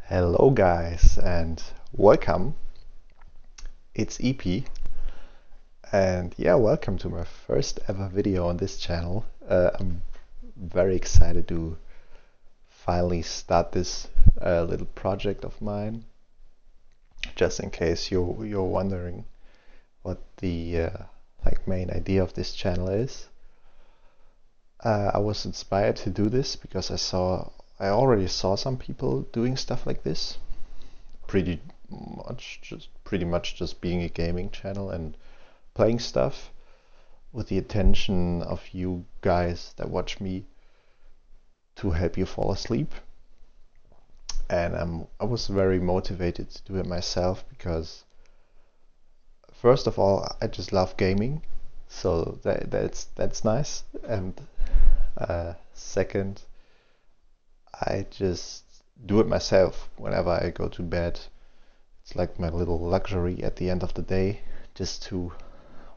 Hello guys and welcome. It's EP and yeah, welcome to my first ever video on this channel. I'm very excited to finally start this little project of mine. Just in case you're wondering what the main idea of this channel is. I was inspired to do this because I already saw some people doing stuff like this. Pretty much just being a gaming channel and playing stuff with the intention of you guys that watch me to help you fall asleep. And I was very motivated to do it myself because first of all, I just love gaming, so that's nice. And second, I just do it myself whenever I go to bed. It's like my little luxury at the end of the day, just to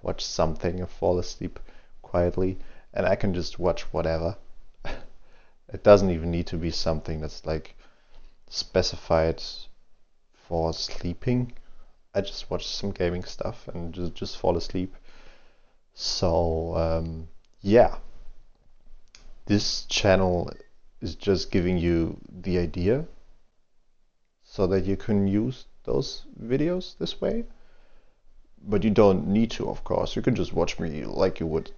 watch something and fall asleep quietly. And I can just watch whatever. It doesn't even need to be something that's like specified for sleeping. I just watch some gaming stuff and just fall asleep. So yeah, this channel is just giving you the idea so that you can use those videos this way. But you don't need to, of course. You can just watch me like you would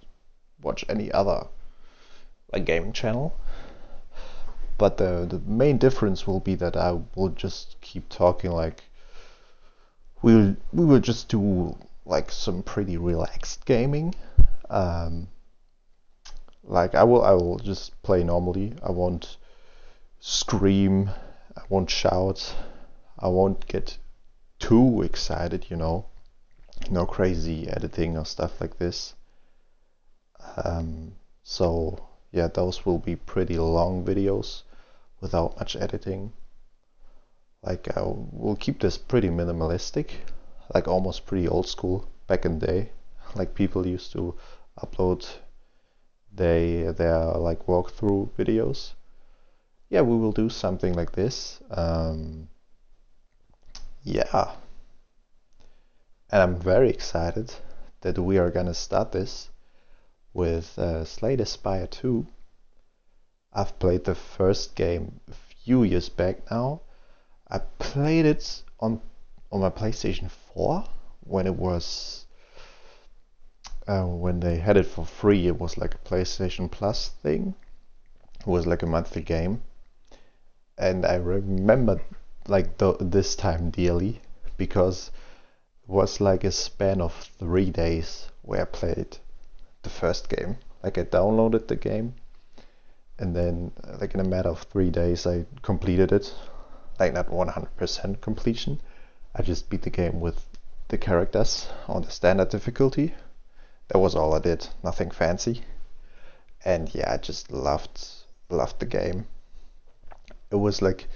watch any other gaming channel. But the main difference will be that I will just keep talking like we will just do like some pretty relaxed gaming. Like I will just play normally. I won't scream, I won't shout, I won't get too excited, no crazy editing or stuff like this. So yeah, those will be pretty long videos without much editing. Like I will keep this pretty minimalistic, like almost pretty old school back in the day. Like people used to upload their like walkthrough videos. Yeah, we will do something like this. Yeah, and I'm very excited that we are gonna start this with Slay the Spire 2. I've played the first game a few years back now. I played it on my PlayStation 4 when it was when they had it for free. It was like a PlayStation Plus thing. It was like a monthly game, and I remember like this time dearly because it was like a span of 3 days where I played the first game. Like I downloaded the game, and then like in a matter of 3 days I completed it. Like not 100% completion. I just beat the game with the characters on the standard difficulty. That was all I did, nothing fancy. And yeah, I just loved the game. It was like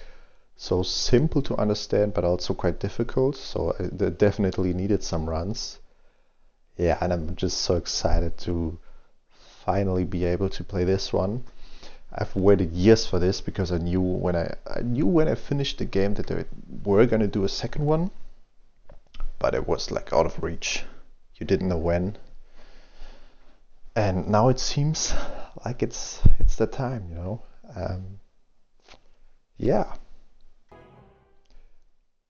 so simple to understand, but also quite difficult. So I definitely needed some runs. Yeah, and I'm just so excited to finally be able to play this one. I've waited years for this because I knew when I finished the game that they were gonna do a second one, but it was like out of reach. You didn't know when, and now it seems like it's the time, Yeah.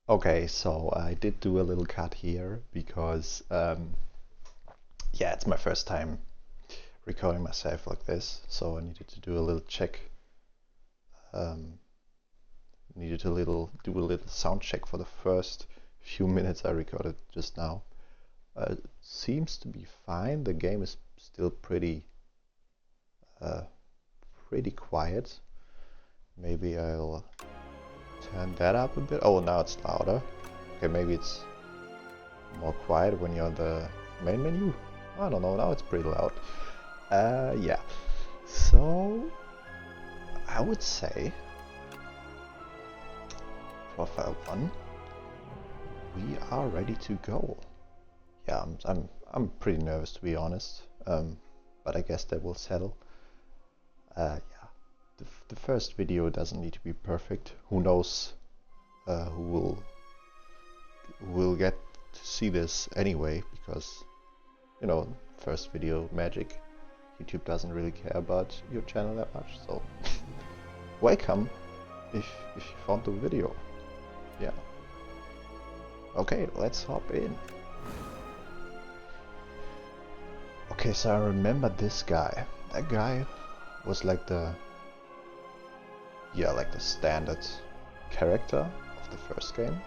Okay, so I did do a little cut here because yeah, it's my first time recording myself like this, so I needed to do a little check. Needed to do a little sound check for the first few minutes I recorded just now. It seems to be fine. The game is still pretty quiet. Maybe I'll turn that up a bit. Oh, now it's louder. Okay, maybe it's more quiet when you're on the main menu. I don't know. Now it's pretty loud. Yeah. So I would say profile 1, we are ready to go. Yeah, I'm pretty nervous to be honest, but I guess that will settle. Yeah, the first video doesn't need to be perfect. Who knows who will get to see this anyway, because, you know, first video magic. YouTube doesn't really care about your channel that much, so welcome if you found the video. Yeah. Okay, let's hop in. Okay, so I remember this guy. That guy was like the standard character of the first game,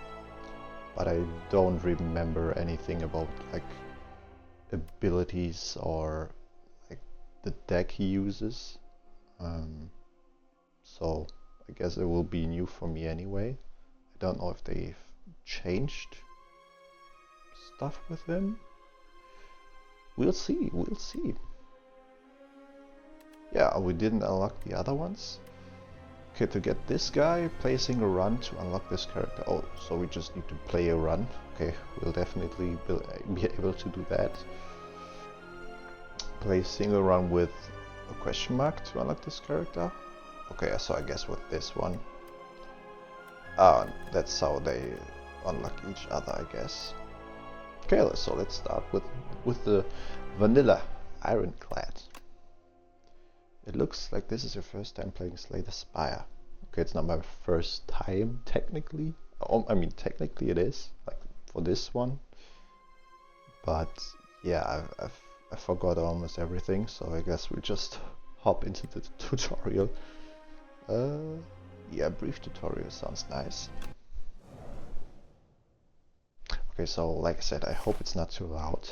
but I don't remember anything about like abilities or like the deck he uses. So I guess it will be new for me anyway. I don't know if they've changed stuff with him. We'll see, we'll see. Yeah, we didn't unlock the other ones. Okay, to get this guy, placing a run to unlock this character. Oh, so we just need to play a run. Okay, we'll definitely be able to do that. Play single run with a question mark to unlock this character. Okay, so I guess with this one. That's how they unlock each other, I guess. Okay, so let's start with the vanilla ironclad. It looks like this is your first time playing Slay the Spire. Okay, it's not my first time technically. I mean, technically it is, like for this one. But yeah, I forgot almost everything, so I guess we just hop into the tutorial. Yeah, brief tutorial sounds nice. Okay, so like I said, I hope it's not too loud.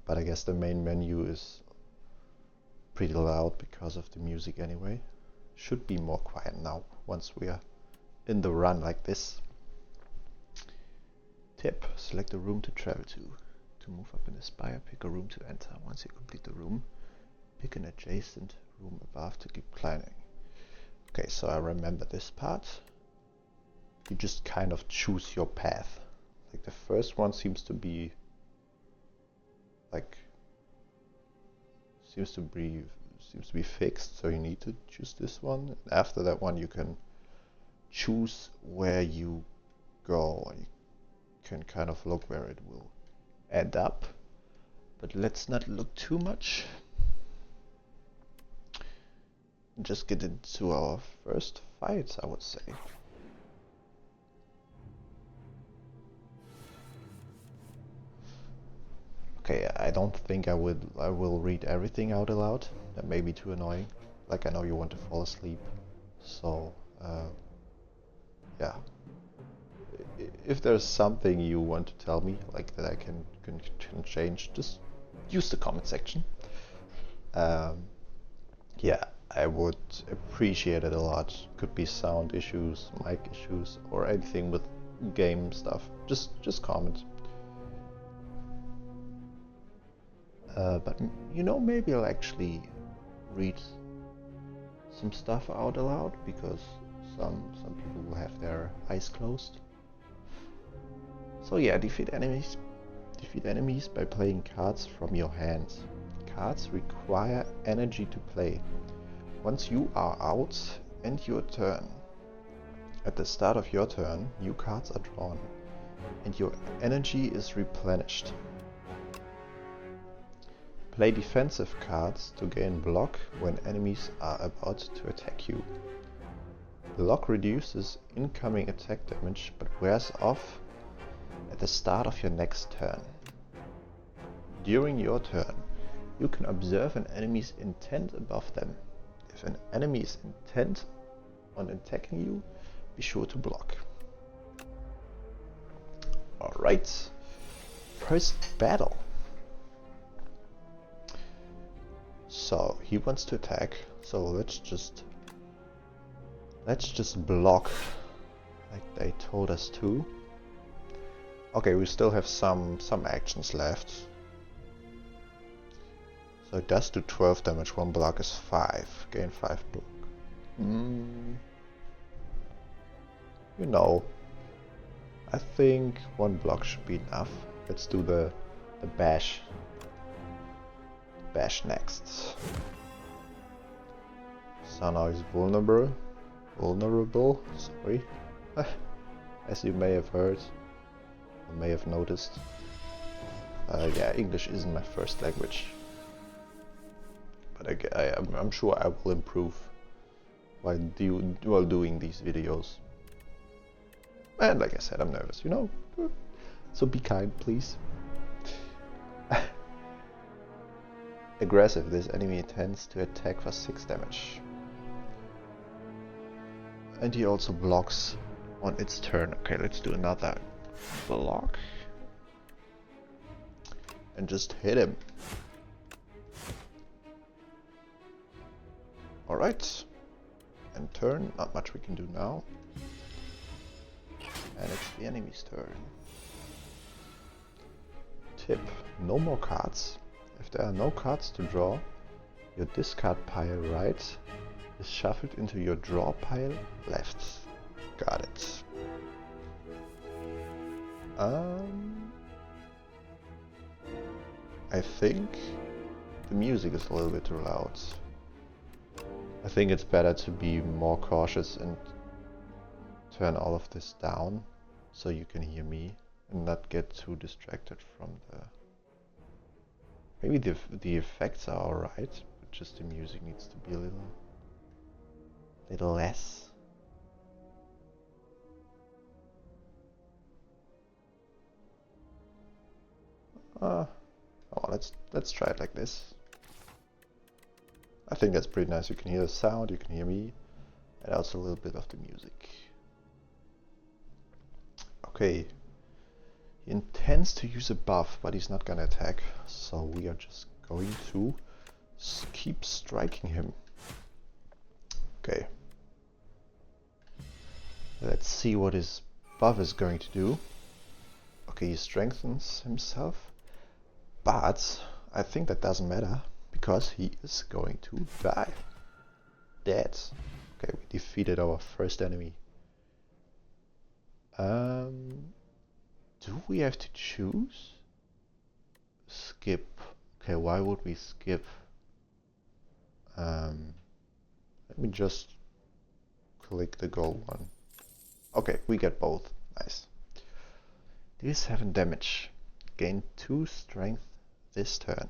But I guess the main menu is pretty loud because of the music anyway. Should be more quiet now once we are in the run like this. Tip: select a room to travel to. To move up in the spire, pick a room to enter. Once you complete the room, pick an adjacent room above to keep climbing. Okay, so I remember this part. You just kind of choose your path. Like the first one seems to be fixed, so you need to choose this one. After that one you can choose where you go. You can kind of look where it will end up, but let's not look too much. Just get into our first fight, I would say. Okay, I don't think I will read everything out aloud. That may be too annoying. Like, I know you want to fall asleep, so yeah. If there's something you want to tell me, like that I can change, just use the comment section. Yeah, I would appreciate it a lot. Could be sound issues, mic issues, or anything with game stuff. Just comment. But you know, maybe I'll actually read some stuff out aloud, because some people will have their eyes closed. So yeah, defeat enemies by playing cards from your hands. Cards require energy to play. Once you are out, end your turn. At the start of your turn, new cards are drawn, and your energy is replenished. Play defensive cards to gain block when enemies are about to attack you. Block reduces incoming attack damage but wears off at the start of your next turn. During your turn, you can observe an enemy's intent above them. If an enemy is intent on attacking you, be sure to block. Alright, first battle. So he wants to attack, so let's just block like they told us to. Okay, we still have some actions left. So it does do 12 damage, one block is 5, gain 5 block. You know, I think one block should be enough. Let's do the bash. Bash next. So now he's vulnerable. vulnerable, sorry, as you may have heard or may have noticed. Yeah, English isn't my first language, but I'm sure I will improve while doing these videos. And like I said, I'm nervous, you know, so be kind, please. Aggressive, this enemy tends to attack for 6 damage. And he also blocks on its turn. Okay, let's do another block. And just hit him. Alright. And turn, not much we can do now. And it's the enemy's turn. Tip, no more cards. If there are no cards to draw, your discard pile right is shuffled into your draw pile left. Got it. I think the music is a little bit too loud. I think it's better to be more cautious and turn all of this down so you can hear me and not get too distracted from the... Maybe the effects are alright, but just the music needs to be a little less. Oh, let's try it like this. I think that's pretty nice. You can hear the sound, you can hear me, and also a little bit of the music. Okay. He intends to use a buff, but he's not gonna attack, so we are just going to keep striking him. Okay. Let's see what his buff is going to do. Okay, he strengthens himself, but I think that doesn't matter because he is going to die. Dead. Okay, we defeated our first enemy. Do we have to choose? Skip. Okay, why would we skip? Let me just click the gold one. Okay, we get both. Nice. Deal 7 damage. Gain 2 strength this turn.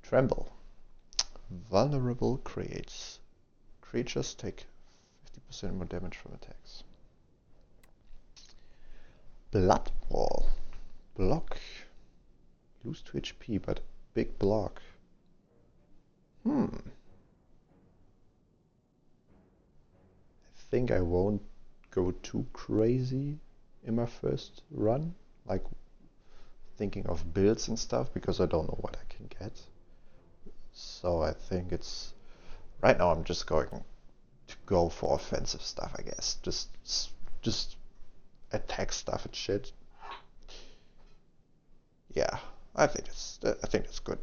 Tremble. Vulnerable creates. Creatures take 50% more damage from attacks. Blood Wall. Block. Lose 2 HP, but big block. I think I won't go too crazy in my first run, like thinking of builds and stuff, because I don't know what I can get. So I think it's... Right now I'm just going to go for offensive stuff, I guess. Just attack stuff and shit. Yeah, I think it's good.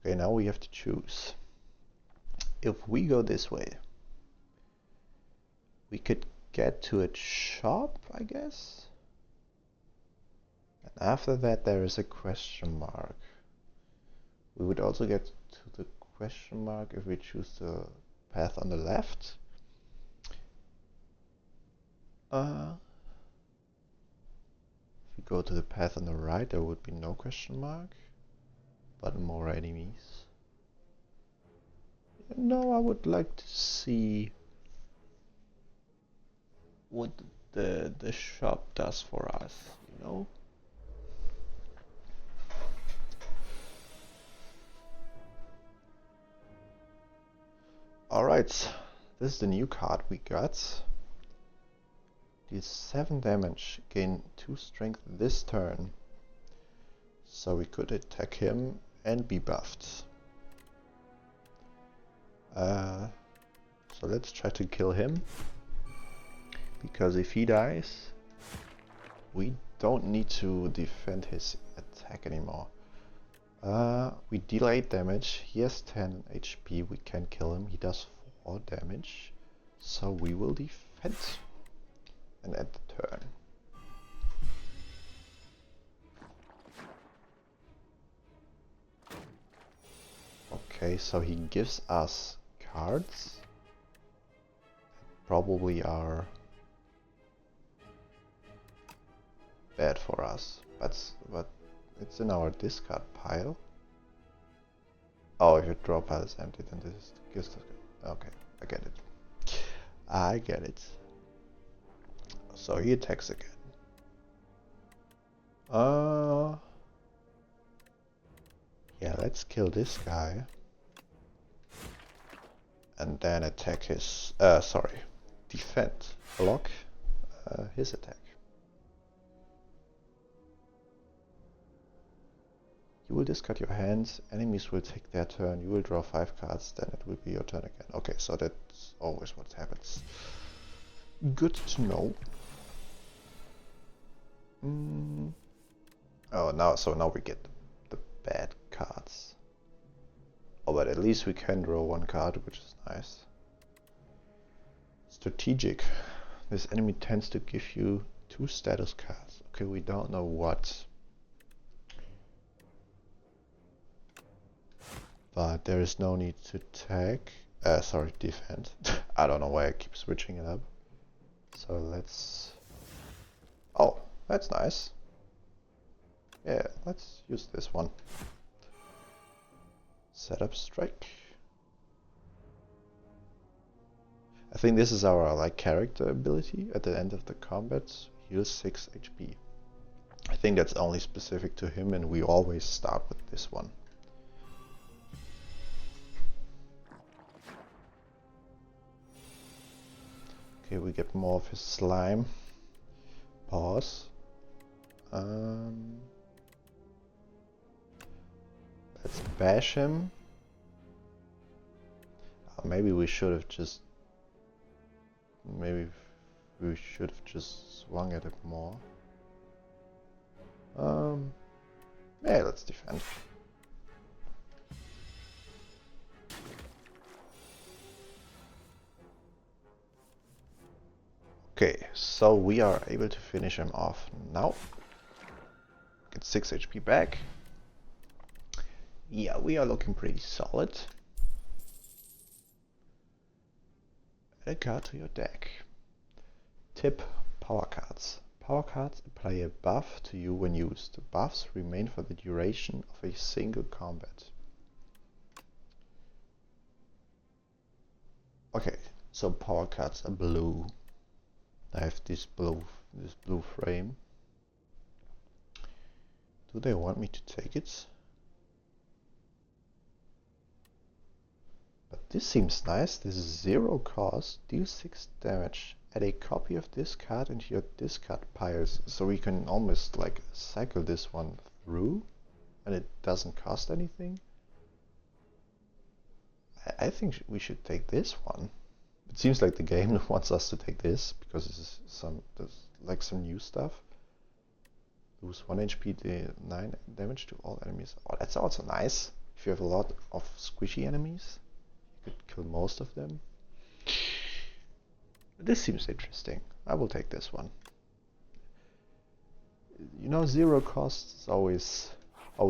Okay, now we have to choose. If we go this way, we could get to a shop, I guess. And after that there is a question mark. We would also get to the question mark if we choose the path on the left. If we go to the path on the right, there would be no question mark, but more enemies. No, I would like to see what the shop does for us, you know? Alright, this is the new card we got. Deals 7 damage, gain 2 strength this turn. So we could attack him and be buffed. So let's try to kill him, because if he dies, we don't need to defend his attack anymore. We deal 8 damage, he has 10 HP, we can kill him, he does 4 damage, so we will defend and end the turn. Okay, so he gives us cards. Probably are bad for us, but it's in our discard pile. Oh, if your draw pile is empty, then this is gives. Okay, I get it. I get it. So he attacks again. Yeah, let's kill this guy. And then attack his, defend, block his attack. You will discard your hands, enemies will take their turn, you will draw 5 cards, then it will be your turn again. Okay, so that's always what happens. Good to know. Oh, now we get the bad cards. Oh, but at least we can draw 1 card, which is nice. Strategic. This enemy tends to give you 2 status cards. Okay, we don't know what. But there is no need to attack. Defend. I don't know why I keep switching it up. So let's... Oh, that's nice. Yeah, let's use this one. Setup strike. I think this is our like character ability. At the end of the combat, heals 6 HP. I think that's only specific to him, and we always start with this one. Okay, we get more of his slime. Pause. Let's bash him. Maybe we should have just... Maybe we should have just swung at it more. Yeah, let's defend. Okay, so we are able to finish him off now. Get 6 HP back. Yeah, we are looking pretty solid. Add a card to your deck. Tip: power cards. Power cards apply a buff to you when used. The buffs remain for the duration of a single combat. Okay, so power cards are blue. I have this blue frame. Do they want me to take it? But this seems nice. This is 0 cost, deal 6 damage. Add a copy of this card into your discard piles, so we can almost like cycle this one through, and it doesn't cost anything. I think we should take this one. It seems like the game wants us to take this because there's like some new stuff. Lose 1 HP, 9 damage to all enemies. Oh, that's also nice. If you have a lot of squishy enemies, you could kill most of them. This seems interesting. I will take this one. You know, 0 costs always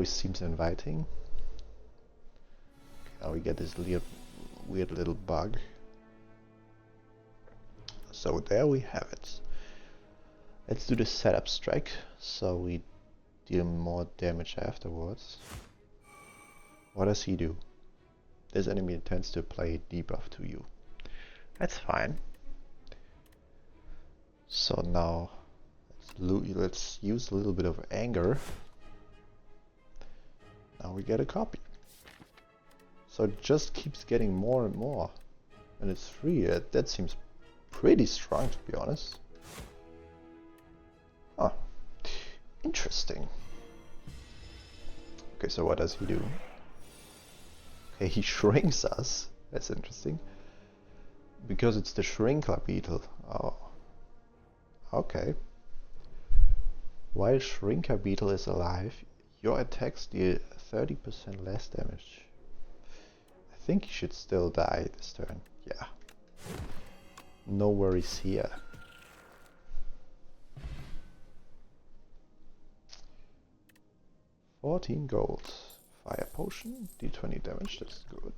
seems inviting. Okay, now we get this weird little bug. So there we have it. Let's do the setup strike, so we deal more damage afterwards. What does he do? This enemy tends to apply a debuff to you. That's fine. So now let's use a little bit of anger. Now we get a copy. So it just keeps getting more and more. And it's free. That seems pretty strong, to be honest. Huh. Interesting. Okay, so what does he do? Okay, he shrinks us. That's interesting. Because it's the Shrinkler Beetle. Oh. Okay. While Shrinker Beetle is alive, your attacks deal 30% less damage. I think he should still die this turn. Yeah. No worries here. $14 gold. Fire potion, d20 damage, that's good.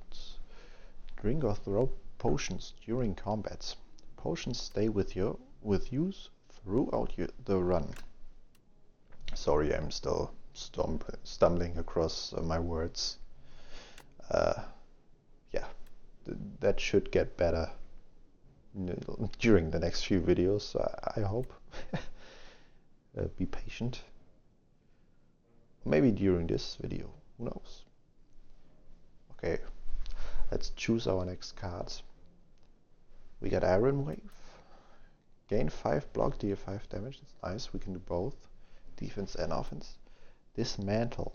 Drink or throw potions during combat. Potions stay with you throughout the run. Sorry, I'm still stumbling across my words. Yeah, that should get better during the next few videos, I hope. Be patient. Maybe during this video, who knows. Okay, let's choose our next cards. We got Iron Wave. Gain 5 block, deal 5 damage, that's nice, we can do both. Defense and offense. Dismantle.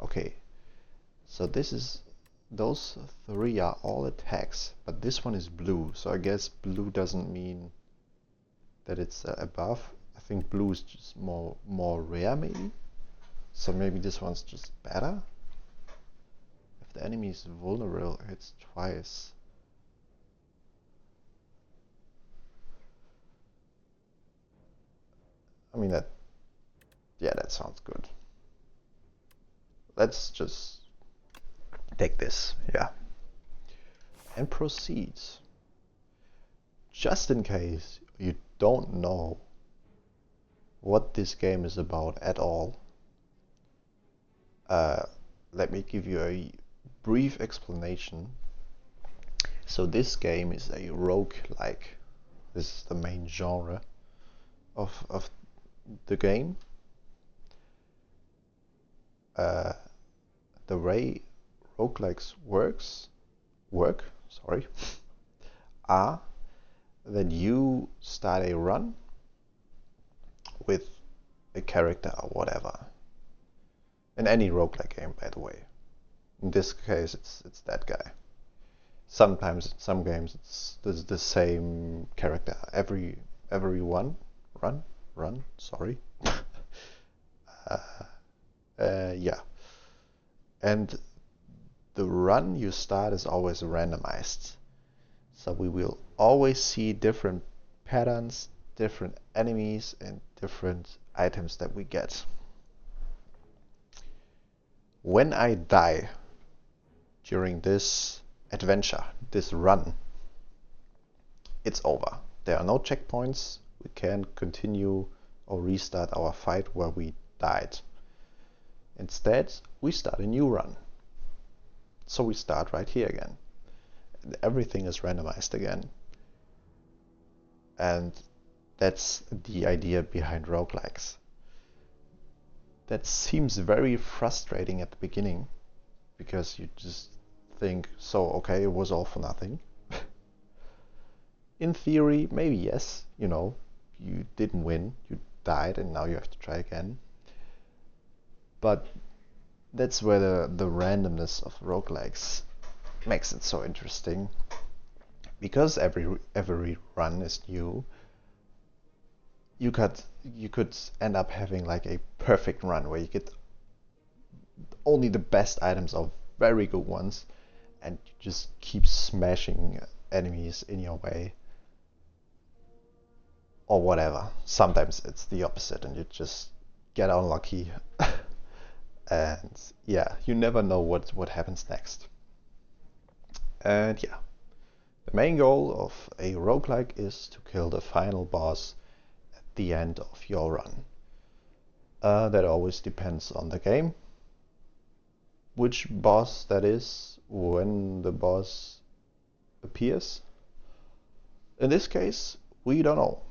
Okay, so those 3 are all attacks, but this one is blue, so I guess blue doesn't mean that it's above. I think blue is just more rare maybe. So maybe this one's just better. If the enemy is vulnerable, it hits twice. I mean that sounds good. Let's just take this, yeah. And proceed. Just in case you don't know what this game is about at all, let me give you a brief explanation. So this game is a roguelike. This is the main genre of the game. The way roguelikes work are that you start a run with a character or whatever. In any roguelike game, by the way. In this case, it's that guy. Sometimes in some games it's the same character every run. Sorry. Yeah. And the run you start is always randomized. So we will always see different patterns, different enemies, and different items that we get. When I die during this adventure, this run, it's over. There are no checkpoints. We can't continue or restart our fight where we died. Instead, we start a new run. So we start right here again. Everything is randomized again. And that's the idea behind roguelikes. That seems very frustrating at the beginning, because you just think, so okay, it was all for nothing. In theory, maybe yes, you didn't win, you died, and now you have to try again. But that's where the randomness of roguelikes makes it so interesting. Because every run is new, you could end up having like a perfect run where you get only the best items or very good ones, and you just keep smashing enemies in your way. Or whatever. Sometimes it's the opposite and you just get unlucky. And yeah, you never know what happens next. And yeah, the main goal of a roguelike is to kill the final boss at the end of your run. That always depends on the game, which boss that is, when the boss appears. In this case, we don't know.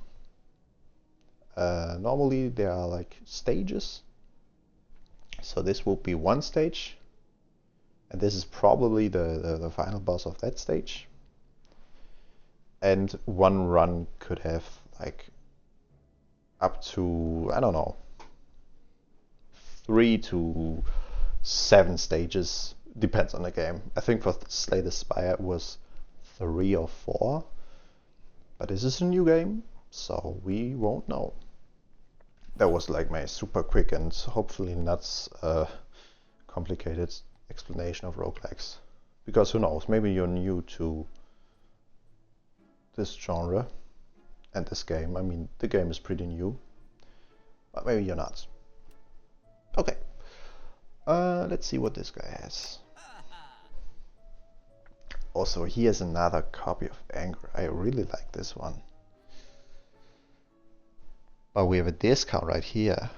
Normally there are like stages. So this will be one stage, and this is probably the final boss of that stage. And one run could have like up to, I don't know, 3 to 7 stages, depends on the game. I think for Slay the Spire it was 3 or 4, but this is a new game, so we won't know. That was like my super quick and hopefully not complicated explanation of roguelikes. Because who knows, maybe you're new to this genre and this game. I mean, the game is pretty new, but maybe you're not. Okay. Let's see what this guy has. Also, he has another copy of Anger. I really like this one. But we have a discount right here.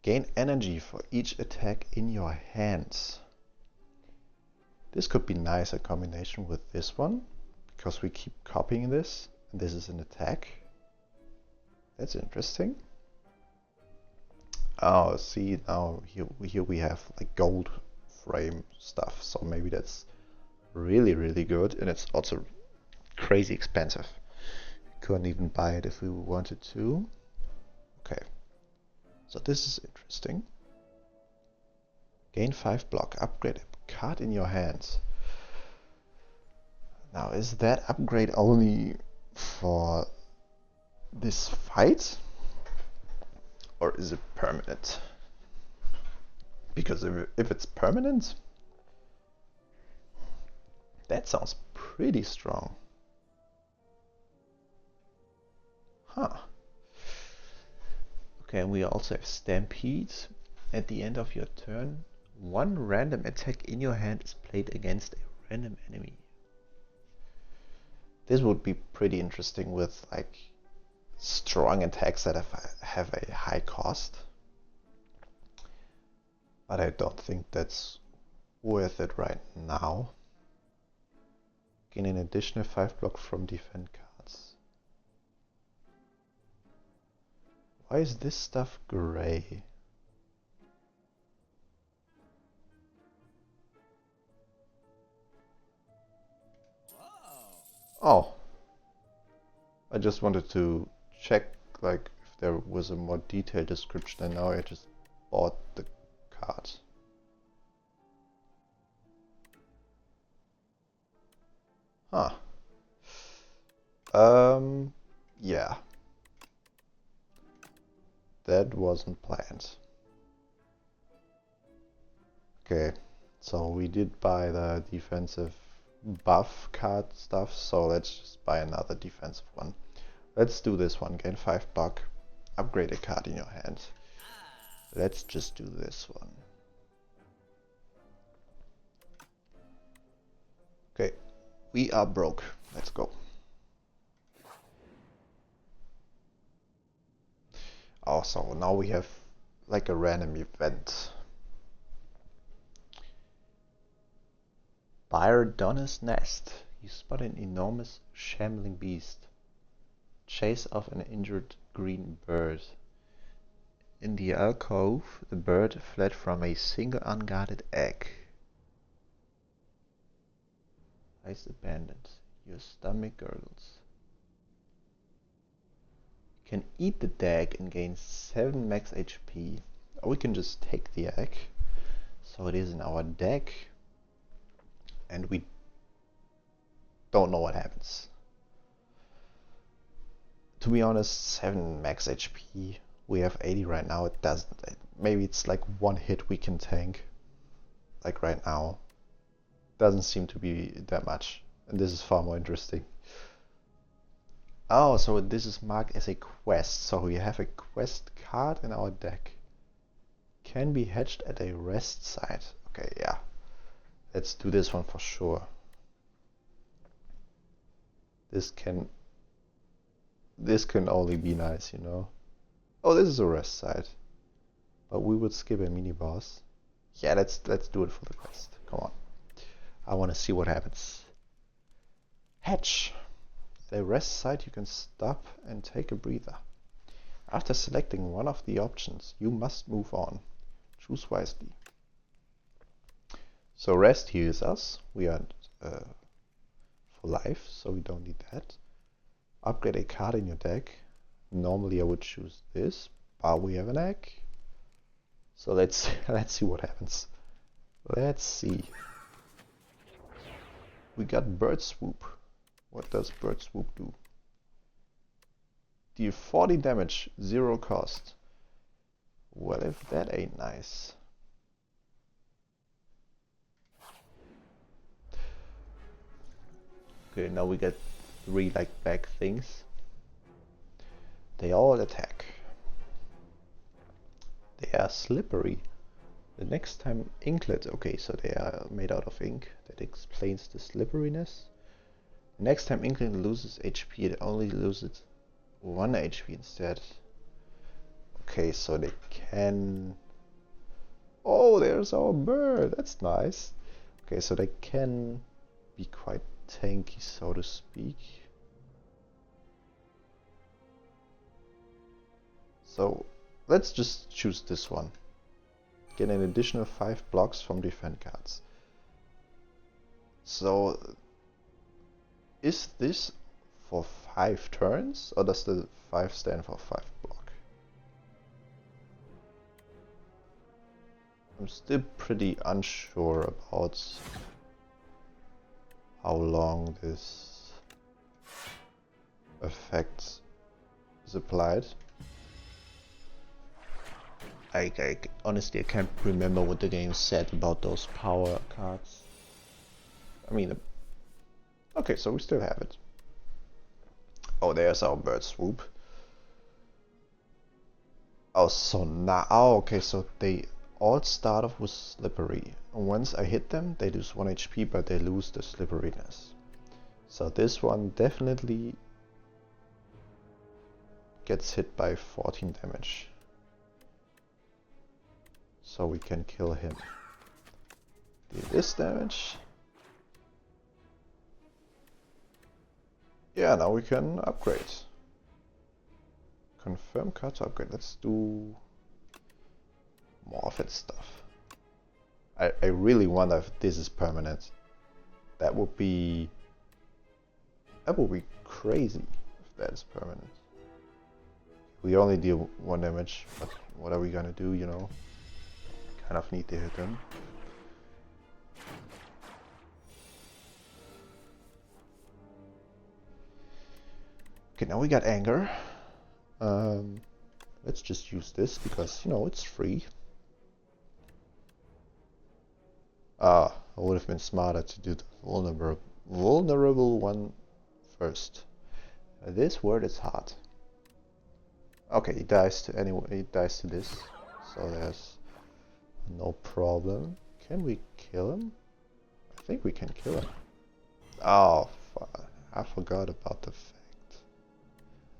Gain energy for each attack in your hands. This could be nice in combination with this one, because we keep copying this, and this is an attack. That's interesting. Oh, see, now here we have like gold frame stuff, so maybe that's really, really good, and it's also crazy expensive. Couldn't even buy it if we wanted to. Okay, so this is interesting. Gain 5 block, upgrade a card in your hands. Now, is that upgrade only for this fight, or is it permanent? Because if it's permanent, that sounds pretty strong. Huh. Okay, and we also have Stampede. At the end of your turn, one random attack in your hand is played against a random enemy. This would be pretty interesting with like strong attacks that have a high cost. But I don't think that's worth it right now. Gain an additional 5 block from defend cards. Why is this stuff gray? Oh, I just wanted to check like if there was a more detailed description, and now I just bought the card. Huh. Yeah. That wasn't planned. Okay, so we did buy the defensive buff card stuff, so let's just buy another defensive one. Let's do this one. Gain 5 buck, upgrade a card in your hand. Let's just do this one. Okay, we are broke. Let's go. Also, now we have like a random event. Spire Donner's Nest. You spot an enormous shambling beast. Chase off an injured green bird. In the alcove, the bird fled from a single unguarded egg. Lies abandoned. Your stomach gurgles. You can eat the egg and gain 7 max HP. Or we can just take the egg. So it is in our deck. And we don't know what happens. To be honest, 7 max HP. We have 80 right now. It doesn't. Maybe it's like one hit we can tank. Like right now. Doesn't seem to be that much. And this is far more interesting. Oh, so this is marked as a quest. So we have a quest card in our deck. Can be hatched at a rest site. Okay, yeah. Let's do this one for sure. This can only be nice, you know. Oh, this is a rest site. But we would skip a mini boss. Yeah, let's do it for the quest. Come on. I want to see what happens. Hatch. At a rest site you can stop and take a breather. After selecting one of the options, you must move on. Choose wisely. So rest heals us. We are for life, so we don't need that. Upgrade a card in your deck. Normally I would choose this, but we have an egg. So let's see what happens. Let's see. We got Bird Swoop. What does Bird Swoop do? Deal 40 damage, 0 cost. Well, if that ain't nice. Okay, now we get 3 like back things. They all attack. They are slippery. The next time inklets, okay, so they are made out of ink. That explains the slipperiness. Next time inklet loses HP, it only loses 1 HP instead. Okay, so they can... Oh, there's our bird. That's nice. Okay, so they can be quite tanky, so to speak. So let's just choose this one. Get an additional 5 blocks from defend cards. So is this for 5 turns, or does the 5 stand for 5 block? I'm still pretty unsure about how long this effect is applied. Honestly, I can't remember what the game said about those power cards. I mean, okay, so we still have it. Oh, there's our bird swoop. Oh, so now, okay, so they all start off with slippery. And once I hit them, they lose 1 HP, but they lose the slipperiness. So this one definitely gets hit by 14 damage. So we can kill him. Do this damage. Yeah, now we can upgrade. Confirm card to upgrade. Let's do more of its stuff. I really wonder if this is permanent. That would be crazy if that is permanent. We only deal 1 damage, but what are we gonna do, you know? Kind of need to hit him. Okay, now we got anger. Let's just use this because, you know, it's free. Ah, I would have been smarter to do the vulnerable one first. This word is hard. Okay, he dies to anyway. He dies to this, so there's no problem. Can we kill him? I think we can kill him. Oh, fuck. I forgot about the fact.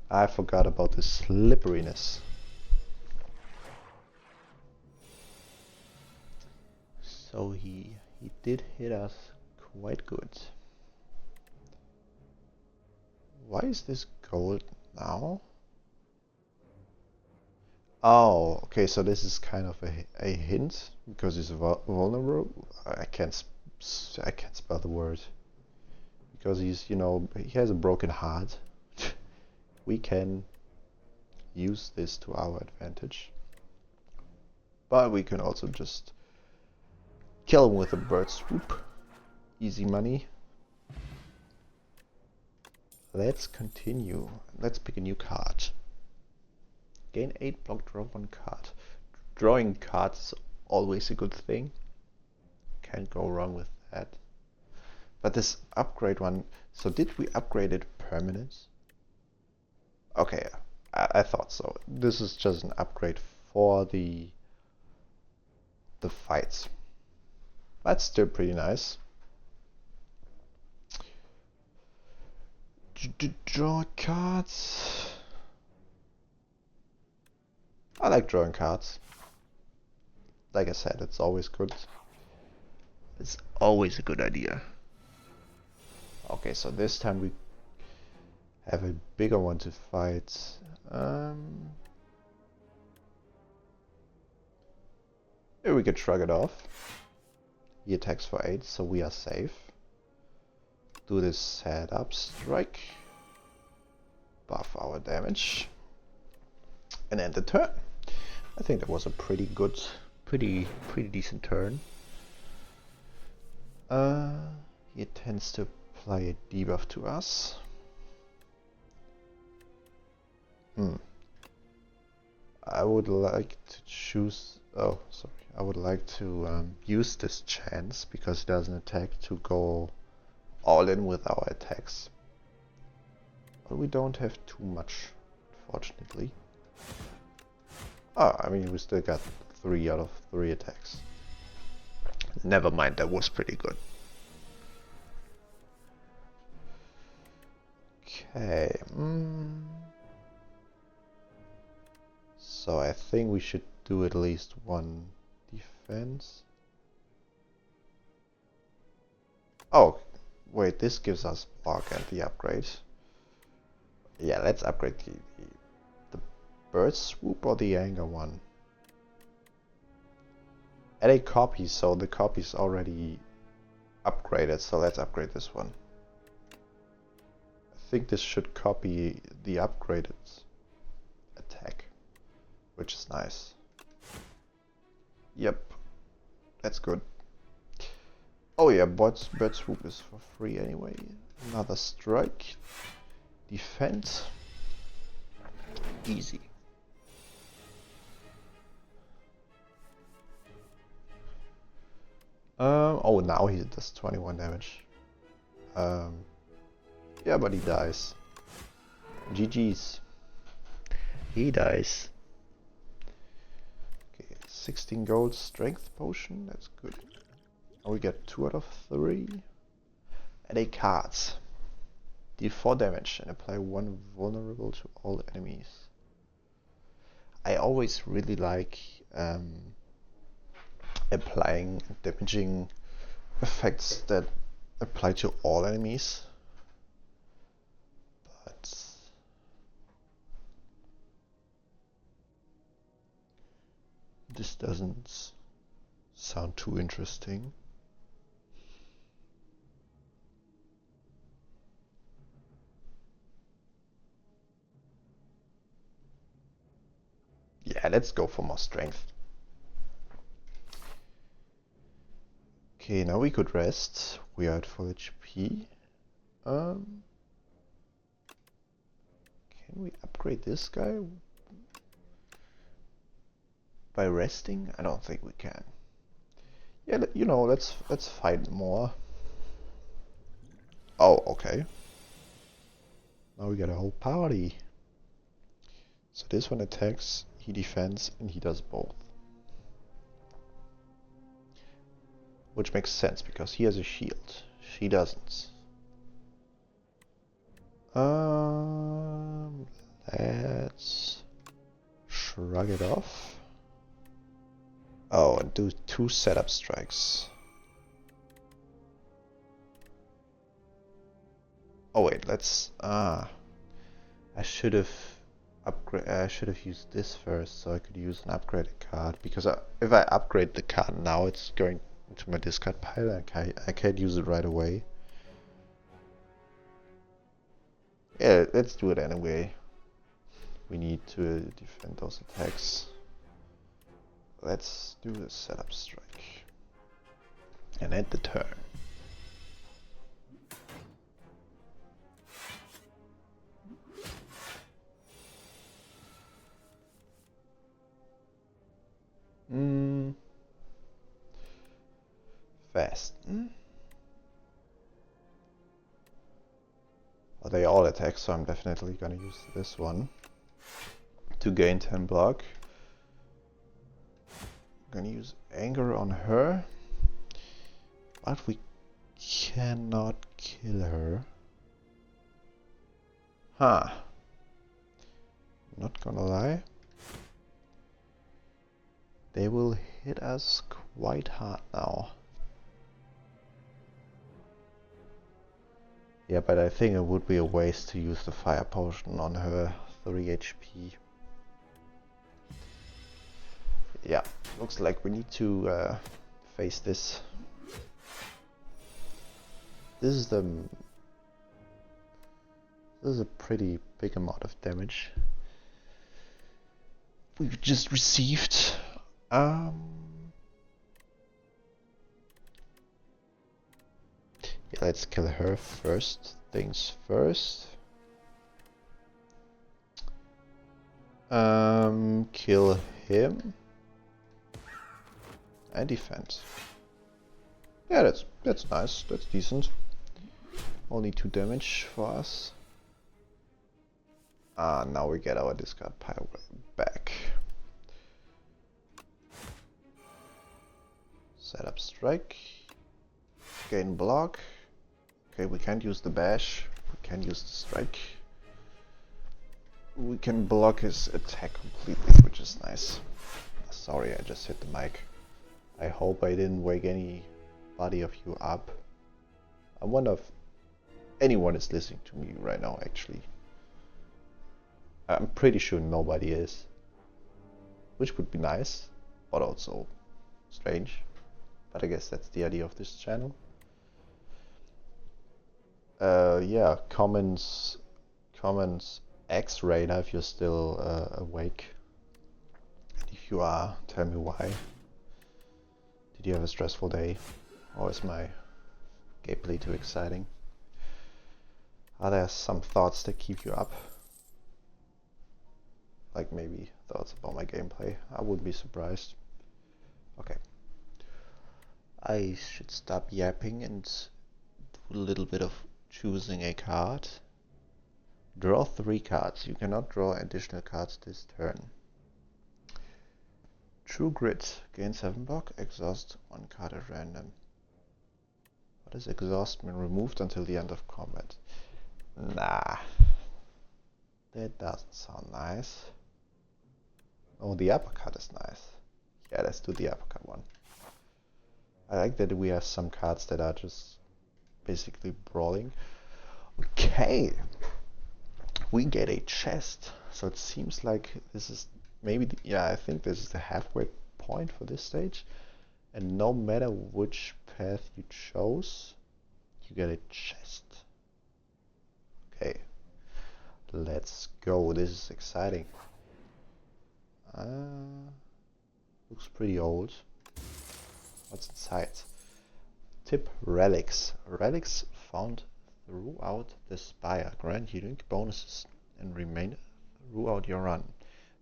I forgot about the slipperiness. So he did hit us quite good. Why is this gold now? Oh, okay, so this is kind of a hint because he's vulnerable. I can't spell the word because he's, you know, he has a broken heart. We can use this to our advantage, but we can also just kill him with a bird swoop. Easy money. Let's continue. Let's pick a new card. Gain 8 block, draw 1 card. Drawing cards is always a good thing. Can't go wrong with that. But this upgrade one, so did we upgrade it permanent? Okay, I thought so. This is just an upgrade for the fights. That's still pretty nice. Draw cards. I like drawing cards. Like I said, it's always good. It's always a good idea. Okay, so this time we have a bigger one to fight. Here we could shrug it off. He attacks for 8, so we are safe. Do this setup strike. Buff our damage. And end the turn. I think that was a pretty good, pretty decent turn. He tends to apply a debuff to us. I would like to choose. Oh, sorry. I would like to use this chance because it does an attack to go all in with our attacks. But we don't have too much, unfortunately. Oh, I mean, we still got 3 out of 3 attacks. Never mind, that was pretty good. Okay. So I think we should do at least one defense. Oh, wait, this gives us block and the upgrade. Yeah, let's upgrade the bird swoop or the anger one. Add a copy, so the copy is already upgraded, so let's upgrade this one. I think this should copy the upgraded attack, which is nice. Yep, that's good. Oh yeah, bird swoop is for free anyway. Another strike. Defense. Easy. Oh, now he does 21 damage. Yeah, but he dies. GG's. He dies. Okay, 16 gold strength potion, that's good. Now we get 2 out of 3. Add a cards. Deal 4 damage and apply 1 vulnerable to all enemies. I always really like applying damaging effects that apply to all enemies. But this doesn't sound too interesting. Yeah, let's go for more strength. Okay, now we could rest. We are at full HP. Can we upgrade this guy by resting? I don't think we can. Yeah, you know, let's fight more. Oh, okay. Now we got a whole party. So this one attacks, he defends, and he does both. Which makes sense, because he has a shield. She doesn't. Let's shrug it off. Oh, and do 2 setup strikes. Oh wait, let's I should have used this first, so I could use an upgraded card, because if I upgrade the card now, it's going into my discard pile and I can't use it right away. Yeah, let's do it anyway. We need to defend those attacks. Let's do a setup strike and end the turn. Fast. Well, they all attack, so I'm definitely gonna use this one to gain 10 block. I'm gonna use anger on her, but we cannot kill her. Huh. Not gonna lie. They will hit us quite hard now. Yeah, but I think it would be a waste to use the fire potion on her 3 HP. Yeah, looks like we need to face this. This is a pretty big amount of damage we've just received. Yeah, let's kill her first things first. Kill him and defend. Yeah, that's nice. That's decent. Only 2 damage for us. Now we get our discard pile back. Set up strike. Gain block. Okay, we can't use the bash. We can use the strike. We can block his attack completely, which is nice. Sorry, I just hit the mic. I hope I didn't wake anybody of you up. I wonder if anyone is listening to me right now, actually. I'm pretty sure nobody is. Which would be nice, but also strange. But I guess that's the idea of this channel. Yeah, comments X-Raider if you're still awake. And if you are, tell me why. Did you have a stressful day? Or is my gameplay too exciting? Are there some thoughts that keep you up? Like maybe thoughts about my gameplay. I wouldn't be surprised. Okay. I should stop yapping and do a little bit of choosing a card. Draw 3 cards. You cannot draw additional cards this turn. True Grit. Gain 7 block. Exhaust 1 card at random. What is exhaust when removed until the end of combat? Nah. That doesn't sound nice. Oh, the uppercut is nice. Yeah, let's do the uppercut one. I like that we have some cards that are just basically brawling. Okay. We get a chest. So it seems like this is maybe, yeah, I think this is the halfway point for this stage. And no matter which path you chose, you get a chest. Okay. Let's go. This is exciting. Looks pretty old. What's inside? Tip: relics. Relics found throughout the spire grant unique bonuses and remain throughout your run.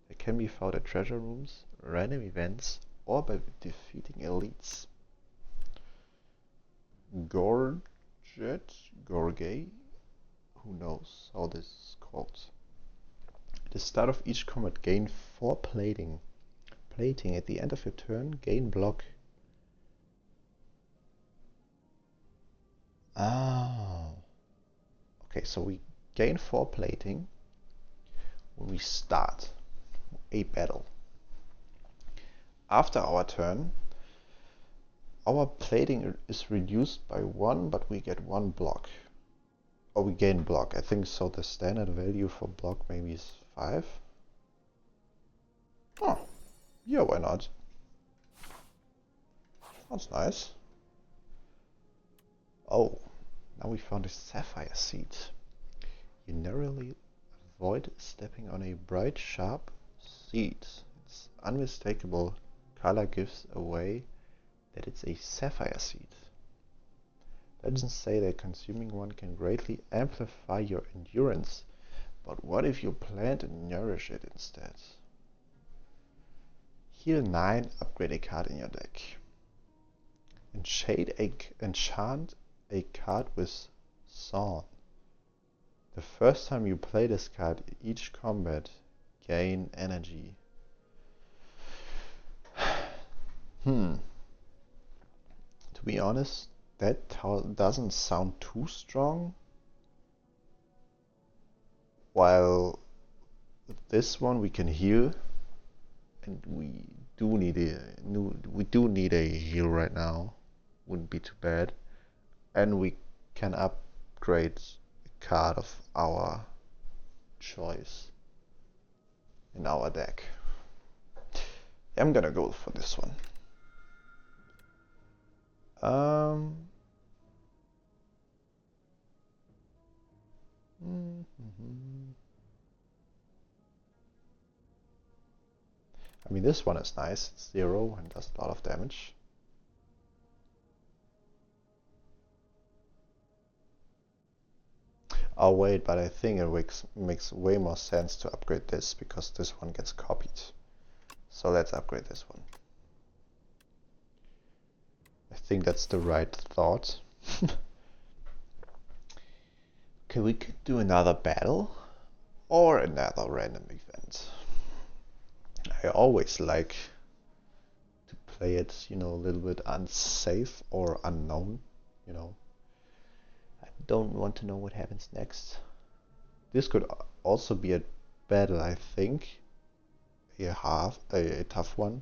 They can be found at treasure rooms, random events, or by defeating elites. Gorget? Gorgay? Who knows how this is called. At the start of each combat, gain 4 plating. Plating. At the end of your turn, gain block. Oh. Okay, so we gain 4 plating when we start a battle. After our turn, our plating is reduced by 1, but we get 1 block. Or we gain block. I think so. The standard value for block maybe is 5. Oh, yeah, why not? Sounds nice. Oh, now we found a sapphire seed. You narrowly avoid stepping on a bright, sharp seed. Its unmistakable color gives away that it's a sapphire seed. Legends say that consuming one can greatly amplify your endurance, but what if you plant and nourish it instead? Heal 9, upgrade a card in your deck. Enchant a card with Song. The first time you play this card, each combat, gain energy. To be honest, that doesn't sound too strong. While with this one we can heal, and we do need a heal right now. Wouldn't be too bad. And we can upgrade a card of our choice in our deck. I'm gonna go for this one. I mean, this one is nice. It's 0 and does a lot of damage. Oh wait, but I think it makes way more sense to upgrade this because this one gets copied. So let's upgrade this one. I think that's the right thought. Okay, we could do another battle or another random event. I always like to play it, you know, a little bit unsafe or unknown, you know. I don't want to know what happens next. This could also be a battle, I think. A tough one.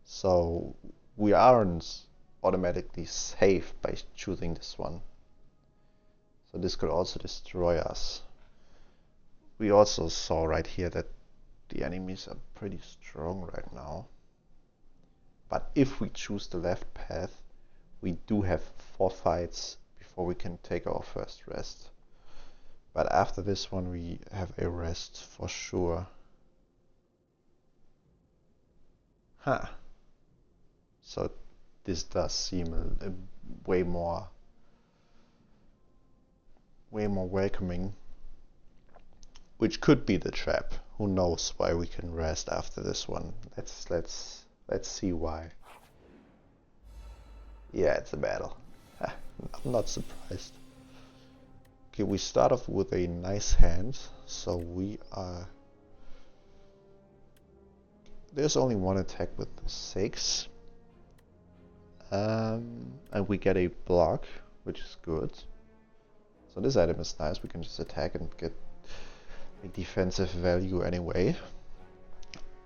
So we aren't automatically safe by choosing this one. So this could also destroy us. We also saw right here that the enemies are pretty strong right now. But if we choose the left path, we do have 4 fights before we can take our first rest. But after this one we have a rest for sure. Huh. So this does seem a way more welcoming. Which could be the trap. Who knows why we can rest after this one. Let's see why. Yeah, it's a battle. I'm not surprised. Okay, we start off with a nice hand, so we are... There's only one attack with 6. And we get a block, which is good. So this item is nice, we can just attack and get a defensive value anyway.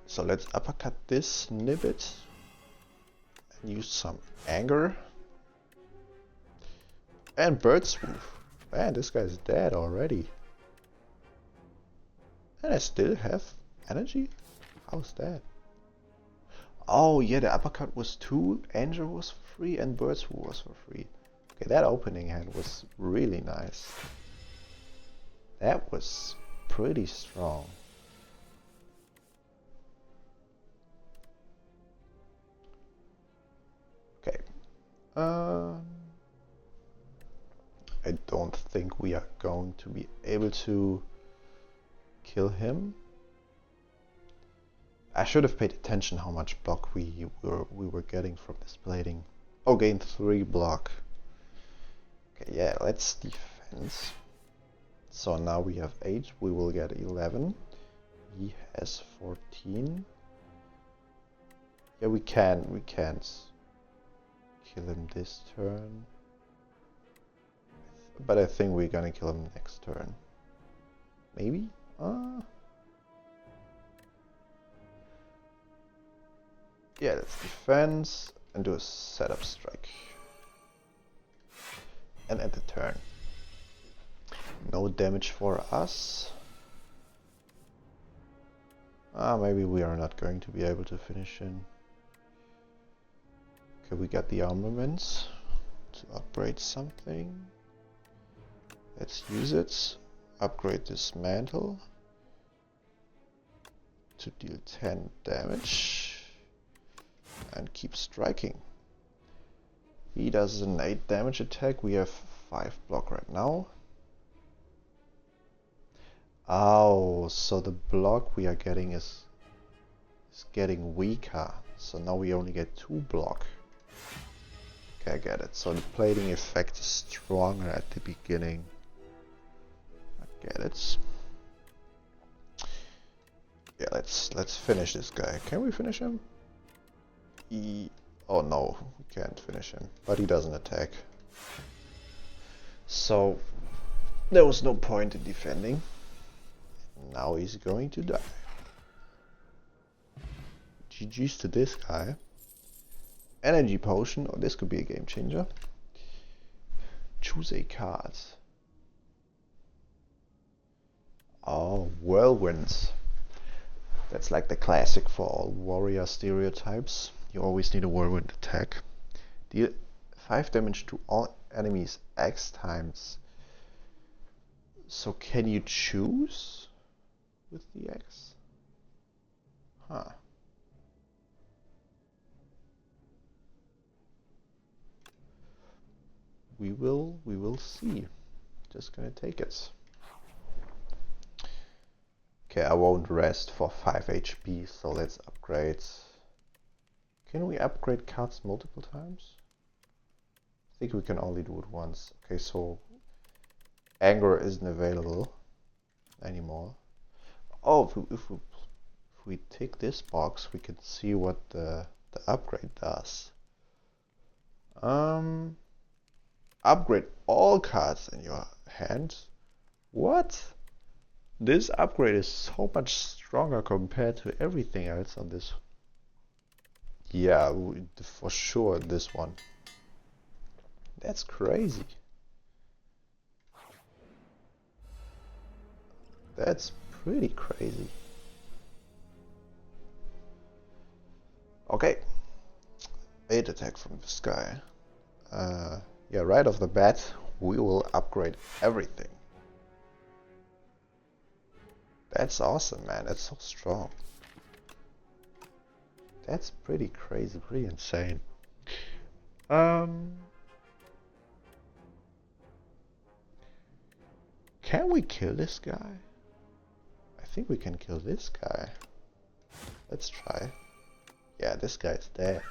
So let's uppercut this, nib it, and use some anger. And bird swoop. Man, this guy's dead already. And I still have energy? How's that? Oh yeah, the uppercut was 2, anger was free, and bird swoop was for free. Okay, that opening hand was really nice. That was pretty strong. Okay. I don't think we are going to be able to kill him. I should have paid attention how much block we were getting from this plating. Oh, gain 3 block. Okay, yeah, let's defend. So now we have 8, we will get 11. He has 14. Yeah, we can't kill him this turn. But I think we're gonna kill him next turn. Maybe? Yeah, let's defense and do a setup strike. And end the turn. No damage for us. Maybe we are not going to be able to finish him. Okay, we got the armaments to upgrade something. Let's use it. Upgrade this mantle to deal 10 damage and keep striking. He does an 8 damage attack. We have 5 block right now. Oh, so the block we are getting is getting weaker. So now we only get 2 block. Okay, I get it. So the plating effect is stronger at the beginning. I get it. Yeah, let's finish this guy. Can we finish him? Oh no, we can't finish him. But he doesn't attack. So there was no point in defending. Now he's going to die. GG's to this guy. Energy potion. Oh, this could be a game changer. Choose a card. Oh, whirlwind. That's like the classic for all warrior stereotypes. You always need a whirlwind attack. Deal 5 damage to all enemies X times. So can you choose with the X? Huh. We will see. Just gonna take it. Okay, I won't rest for 5 HP, so let's upgrade. Can we upgrade cards multiple times? I think we can only do it once. Okay, so anger isn't available anymore. Oh, if we take this box, we can see what the the upgrade does. Upgrade all cards in your hand. What? This upgrade is so much stronger compared to everything else on this. Yeah, for sure this one. That's crazy. That's pretty crazy. Okay. 8 attack from the sky. Yeah, right off the bat, we will upgrade everything. That's awesome, man. That's so strong. That's pretty crazy, pretty insane. Can we kill this guy? I think we can kill this guy. Let's try. Yeah, this guy's dead.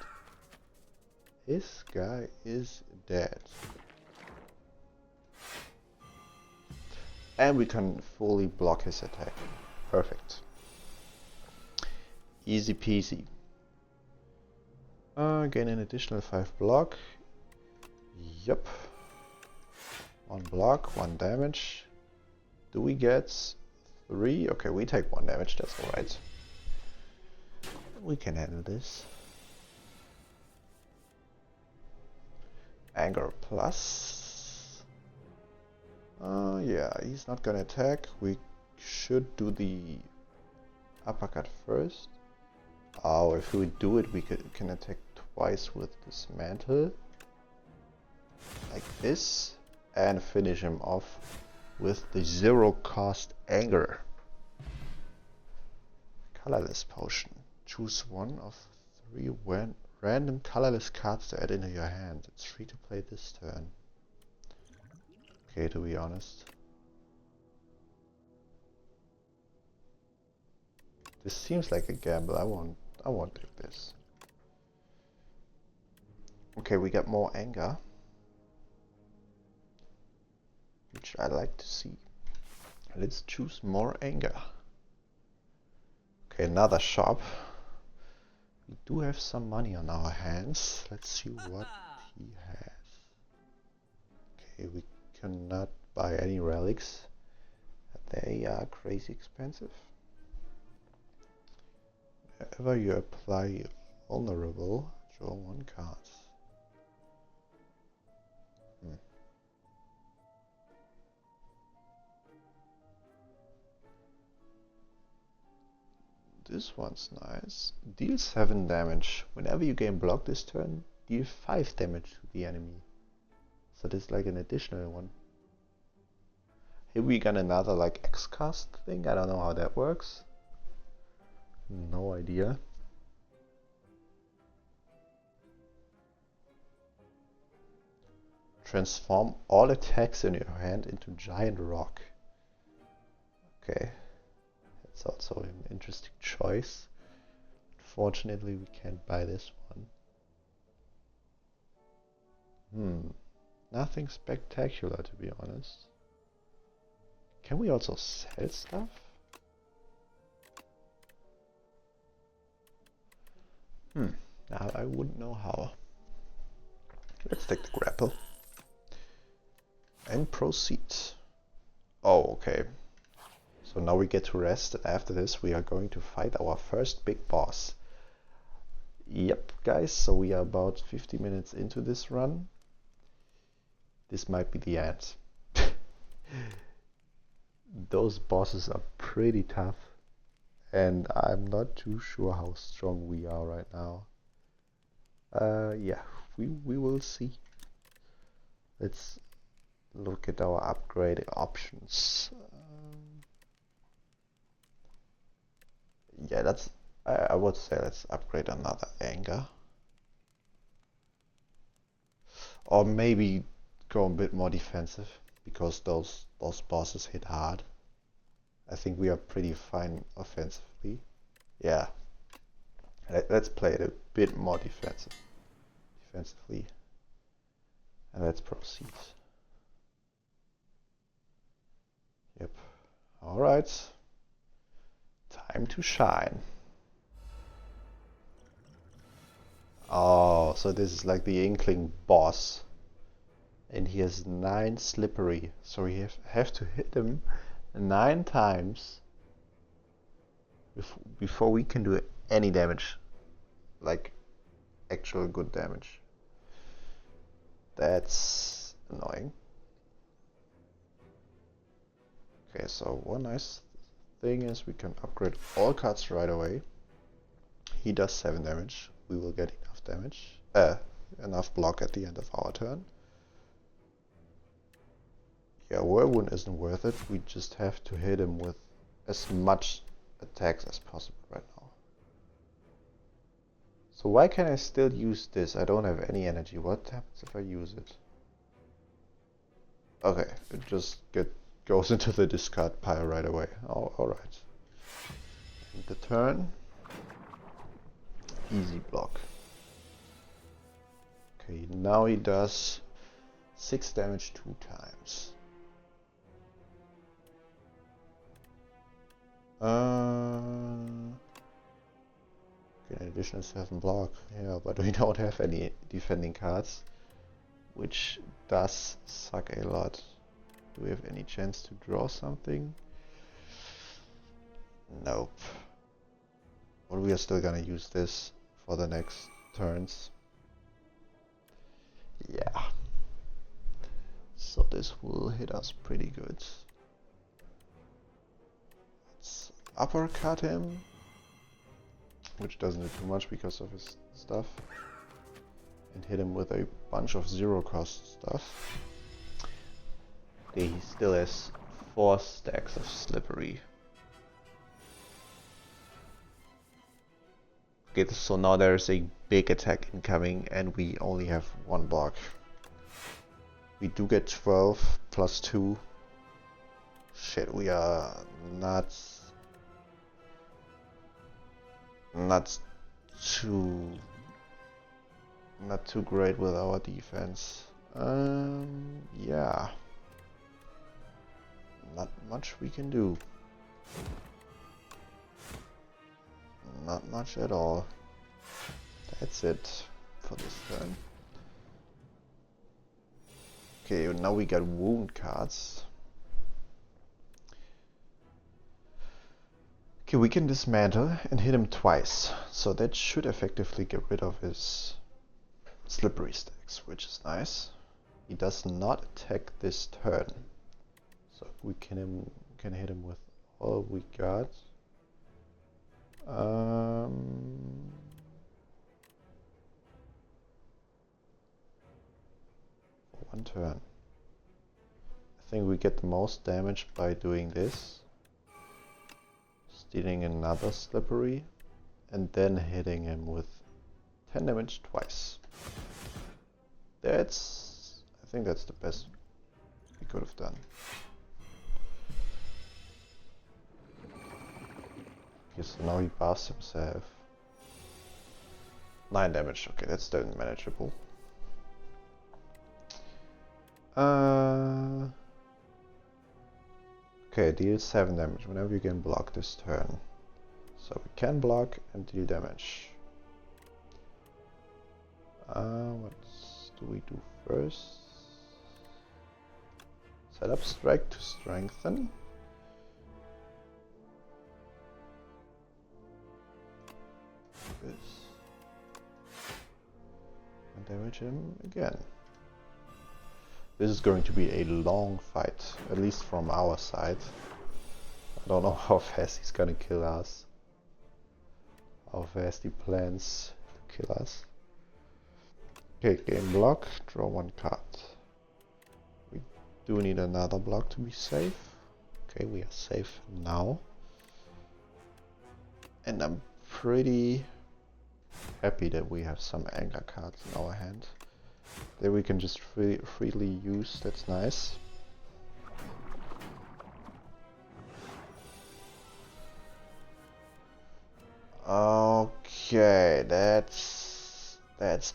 This guy is dead. And we can fully block his attack. Perfect. Easy peasy. Gain an additional 5 block. Yep. 1 block, 1 damage. Do we get 3? Okay, we take 1 damage, that's alright. We can handle this. Anger plus. Yeah, he's not gonna attack. We should do the uppercut first. Oh, if we do it, we can attack twice with this mantle. Like this. And finish him off with the 0 cost anger. Colorless potion. Choose one of 3 random colorless cards to add into your hand. It's free to play this turn. Okay, to be honest. This seems like a gamble. I won't take this. Okay, we got more anger, which I like to see. Let's choose more anger. Okay, another shop. We do have some money on our hands. Let's see what he has. Okay, we cannot buy any relics. They are crazy expensive. Whenever you apply vulnerable, draw 1 card. This one's nice. Deal 7 damage. Whenever you gain block this turn, deal 5 damage to the enemy. So this is like an additional one. Here we got another like X-cast thing. I don't know how that works. No idea. Transform all attacks in your hand into giant rock. Okay. That's also an interesting choice. Unfortunately, we can't buy this one. Nothing spectacular, to be honest. Can we also sell stuff? I wouldn't know how. Let's take the grapple. And proceed. Oh, okay. So now we get to rest, and after this we are going to fight our first big boss. Yep, guys, so we are about 50 minutes into this run. This might be the end. Those bosses are pretty tough, and I'm not too sure how strong we are right now. Yeah, we will see. Let's look at our upgrade options. Yeah, I would say let's upgrade another anger. Or maybe go a bit more defensive, because those bosses hit hard. I think we are pretty fine offensively. Yeah. Let's play it a bit more defensively. And let's proceed. Yep. Alright. Time to shine. Oh, so this is like the Inkling boss. And he has 9 slippery, so we have to hit him 9 times before we can do any damage, like actual good damage. That's annoying. Okay, so one nice thing is we can upgrade all cards right away. He does 7 damage. We will get enough damage, enough block at the end of our turn. Yeah, Whirlwind isn't worth it. We just have to hit him with as much attacks as possible right now. So why can I still use this? I don't have any energy. What happens if I use it? Okay, it just goes into the discard pile right away. Oh, alright. The turn. Easy block. Okay, now he does 6 damage 2 times. Okay, an additional 7 block. Yeah, but we don't have any defending cards, which does suck a lot. Do we have any chance to draw something? Nope. But we are still gonna use this for the next turns. Yeah. So this will hit us pretty good. Let's uppercut him, which doesn't do too much because of his stuff, and hit him with a bunch of 0 cost stuff. Okay, he still has 4 stacks of slippery. Okay, so now there's a big attack incoming and we only have 1 block. We do get 12 plus 2. Shit, we are not too great with our defense. Yeah. Not much we can do. Not much at all. That's it for this turn. Okay, now we got wound cards. Okay, we can dismantle and hit him twice. So that should effectively get rid of his slippery stacks, which is nice. He does not attack this turn. So we can hit him with all we got. One turn. I think we get the most damage by doing this. Stealing another slippery and then hitting him with 10 damage twice. I think that's the best we could have done. Okay, so now he buffs himself. 9 damage, okay, that's still manageable. Okay, deal 7 damage whenever you can block this turn. So we can block and deal damage. What do we do first? Set up strike to strengthen. This. And damage him again. This is going to be a long fight, at least from our side. I don't know how fast he's gonna kill us. How fast he plans to kill us. Okay, game block, draw 1 card. We do need another block to be safe. Okay, we are safe now. And I'm pretty happy that we have some anger cards in our hand that we can just freely use. That's nice. Okay, that's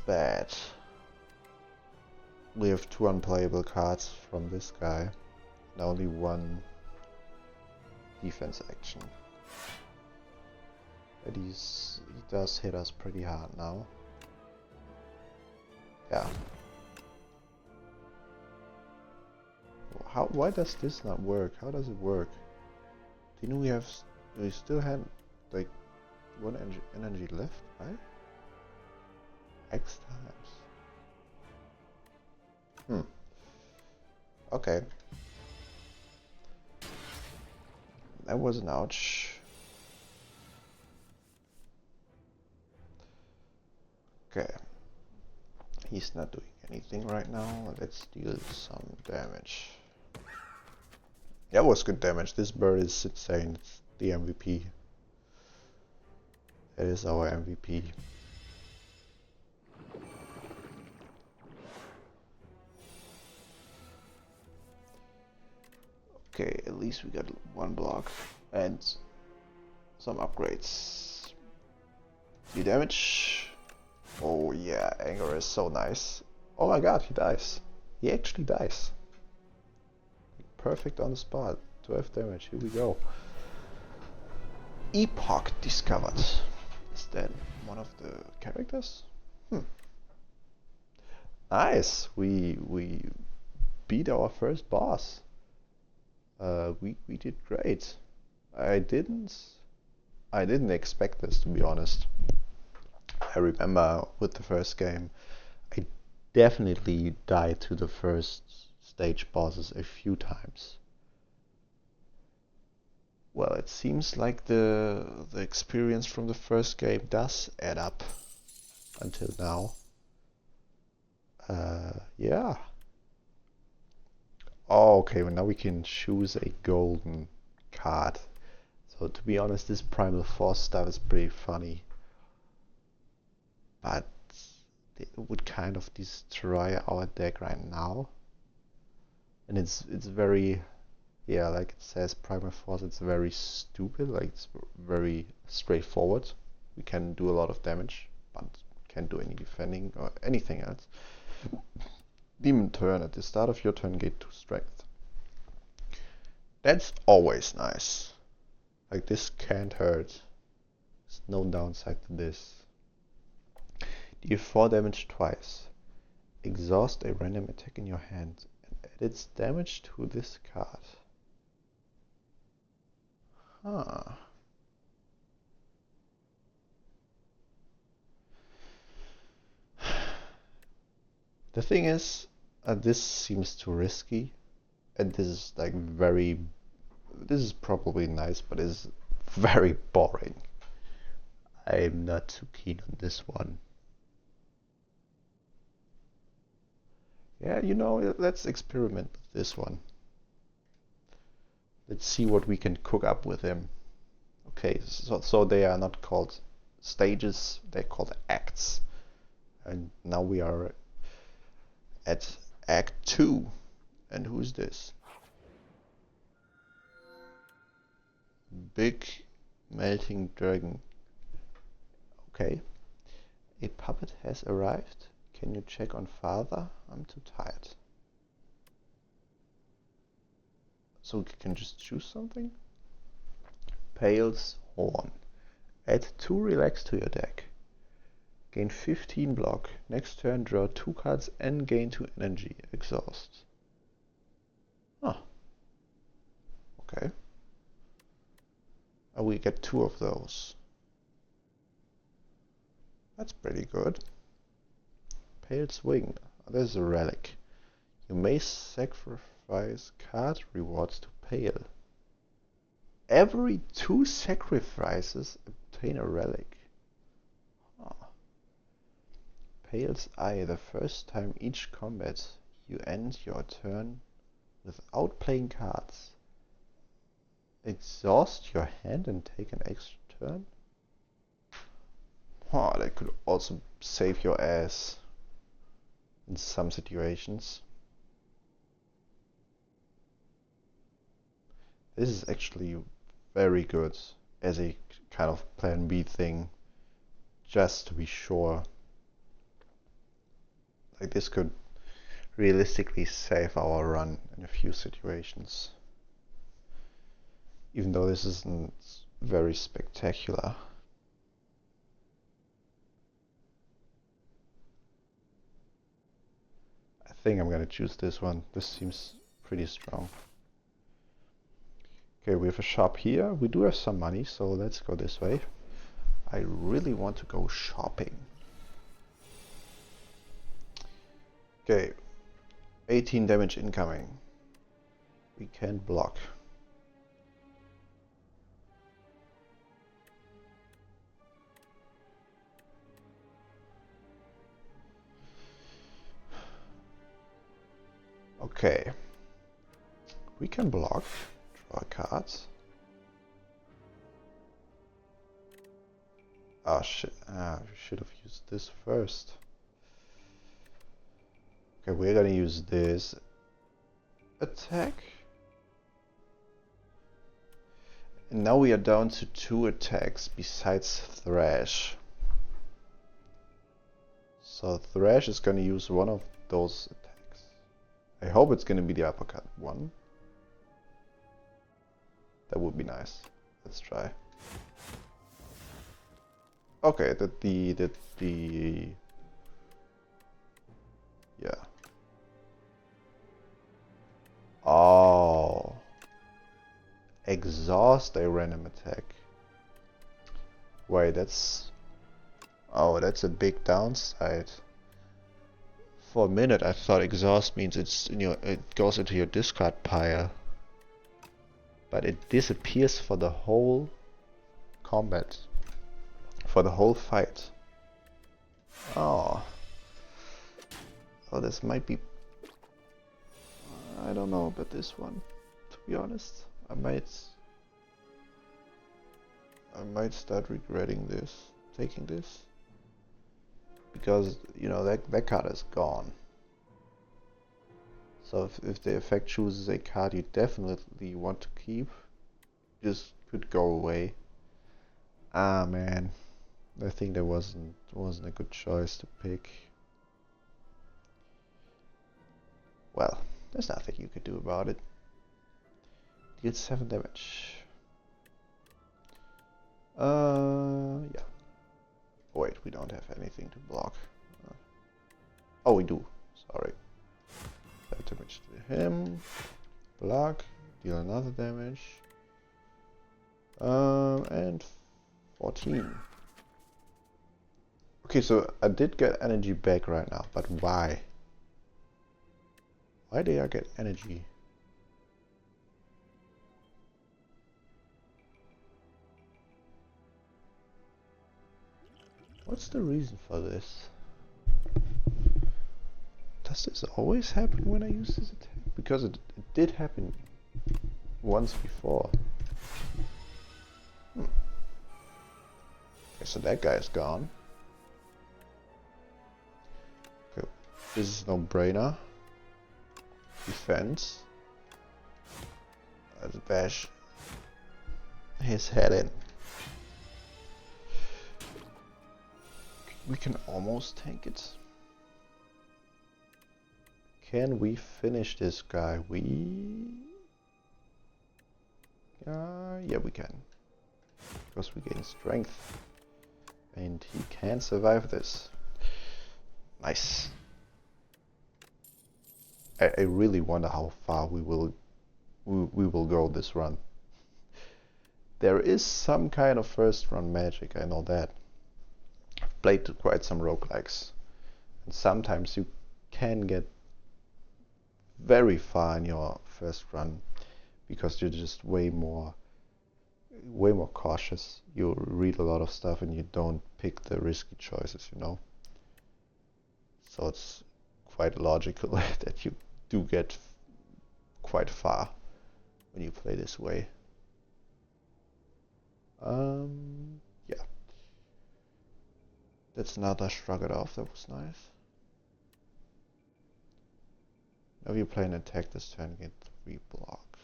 bad. We have 2 unplayable cards from this guy and only 1 defense action. But he does hit us pretty hard now. Yeah. Why does this not work? How does it work? Didn't we still had like one energy left, right? X times. Okay. That was an ouch. Okay. He's not doing anything right now. Let's deal some damage. That was good damage. This bird is insane. It's the MVP. That is our MVP. Okay, at least we got one block and some upgrades. The damage. Oh yeah, anger is so nice. Oh my god, he dies. He actually dies. Perfect on the spot. 12 damage, here we go. Epoch discovered. Is that one of the characters? Nice. We beat our first boss. We did great. I didn't expect this, to be honest. I remember with the first game, I definitely died to the first stage bosses a few times. Well, it seems like the experience from the first game does add up until now. Yeah. Oh, okay, well now we can choose a golden card. So to be honest, this Primal Force stuff is pretty funny. But it would kind of destroy our deck right now. And it's very, yeah, like it says Primal Force, it's very stupid, like it's very straightforward. We can do a lot of damage, but can't do any defending or anything else. Demon turn. At the start of your turn, gain 2 strength. That's always nice. Like this can't hurt. There's no downside to this. Deal 4 damage twice. Exhaust a random attack in your hand and add its damage to this card. Huh. The thing is, this seems too risky, and this is like this is probably nice, but it's very boring. I'm not too keen on this one. Yeah, you know, let's experiment with this one. Let's see what we can cook up with him. Okay, so they are not called stages, they're called acts. And now we are at Act 2. And who's this? Big melting dragon. Okay. A puppet has arrived. Can you check on father? I'm too tired. So we can just choose something? Pale's Horn. Add 2 relax to your deck. Gain 15 block. Next turn draw 2 cards and gain 2 energy. Exhaust. Oh. Okay. And we get 2 of those. That's pretty good. Pale's Wing. There's a relic. You may sacrifice card rewards to Pale. Every 2 sacrifices obtain a relic. Oh. Pale's Eye. The first time each combat you end your turn without playing cards. Exhaust your hand and take an extra turn? Oh, that could also save your ass in some situations. This is actually very good as a kind of plan B thing, just to be sure. Like this could realistically save our run in a few situations. Even though this isn't very spectacular. think I'm gonna choose this one. This seems pretty strong. Okay, we have a shop here. We do have some money, so let's go this way. I really want to go shopping. Okay, 18 damage incoming. We can block. Okay, we can block, draw cards. Oh shit, we should have used this first. Okay, we're gonna use this attack. And now we are down to 2 attacks besides Thrash. So Thrash is gonna use one of those attacks. I hope it's gonna be the uppercut one. That would be nice. Let's try. Okay, yeah. Oh. Exhaust a random attack. Wait, that's... Oh, that's a big downside. For a minute I thought exhaust means it goes into your discard pile. But it disappears for the whole combat. For the whole fight. Oh. Oh, this might be... I don't know about this one, to be honest. I might start regretting this, taking this. Because, you know, that card is gone. So if the effect chooses a card you definitely want to keep, this could go away. Ah man, I think that wasn't a good choice to pick. Well, there's nothing you could do about it. Deals 7 damage. Yeah. Wait, we don't have anything to block. Oh, we do. Sorry. 5 damage to him. Block. Deal another damage. And 14. Okay, so I did get energy back right now, but why? Why did I get energy? What's the reason for this? Does this always happen when I use this attack? Because it did happen once before. Okay, so that guy is gone. Okay, this is no brainer. Defense. Let's bash his head in. We can almost tank it. Can we finish this guy? Yeah, we can. Because we gain strength. And he can survive this. Nice. I really wonder how far we will go this run. There is some kind of first run magic, I know that. I've played quite some roguelikes. And sometimes you can get very far in your first run because you're just way more cautious. You read a lot of stuff and you don't pick the risky choices, you know. So it's quite logical that you do get quite far when you play this way. Yeah. That's another shrug it off, that was nice. Now you play an attack this turn, get 3 block.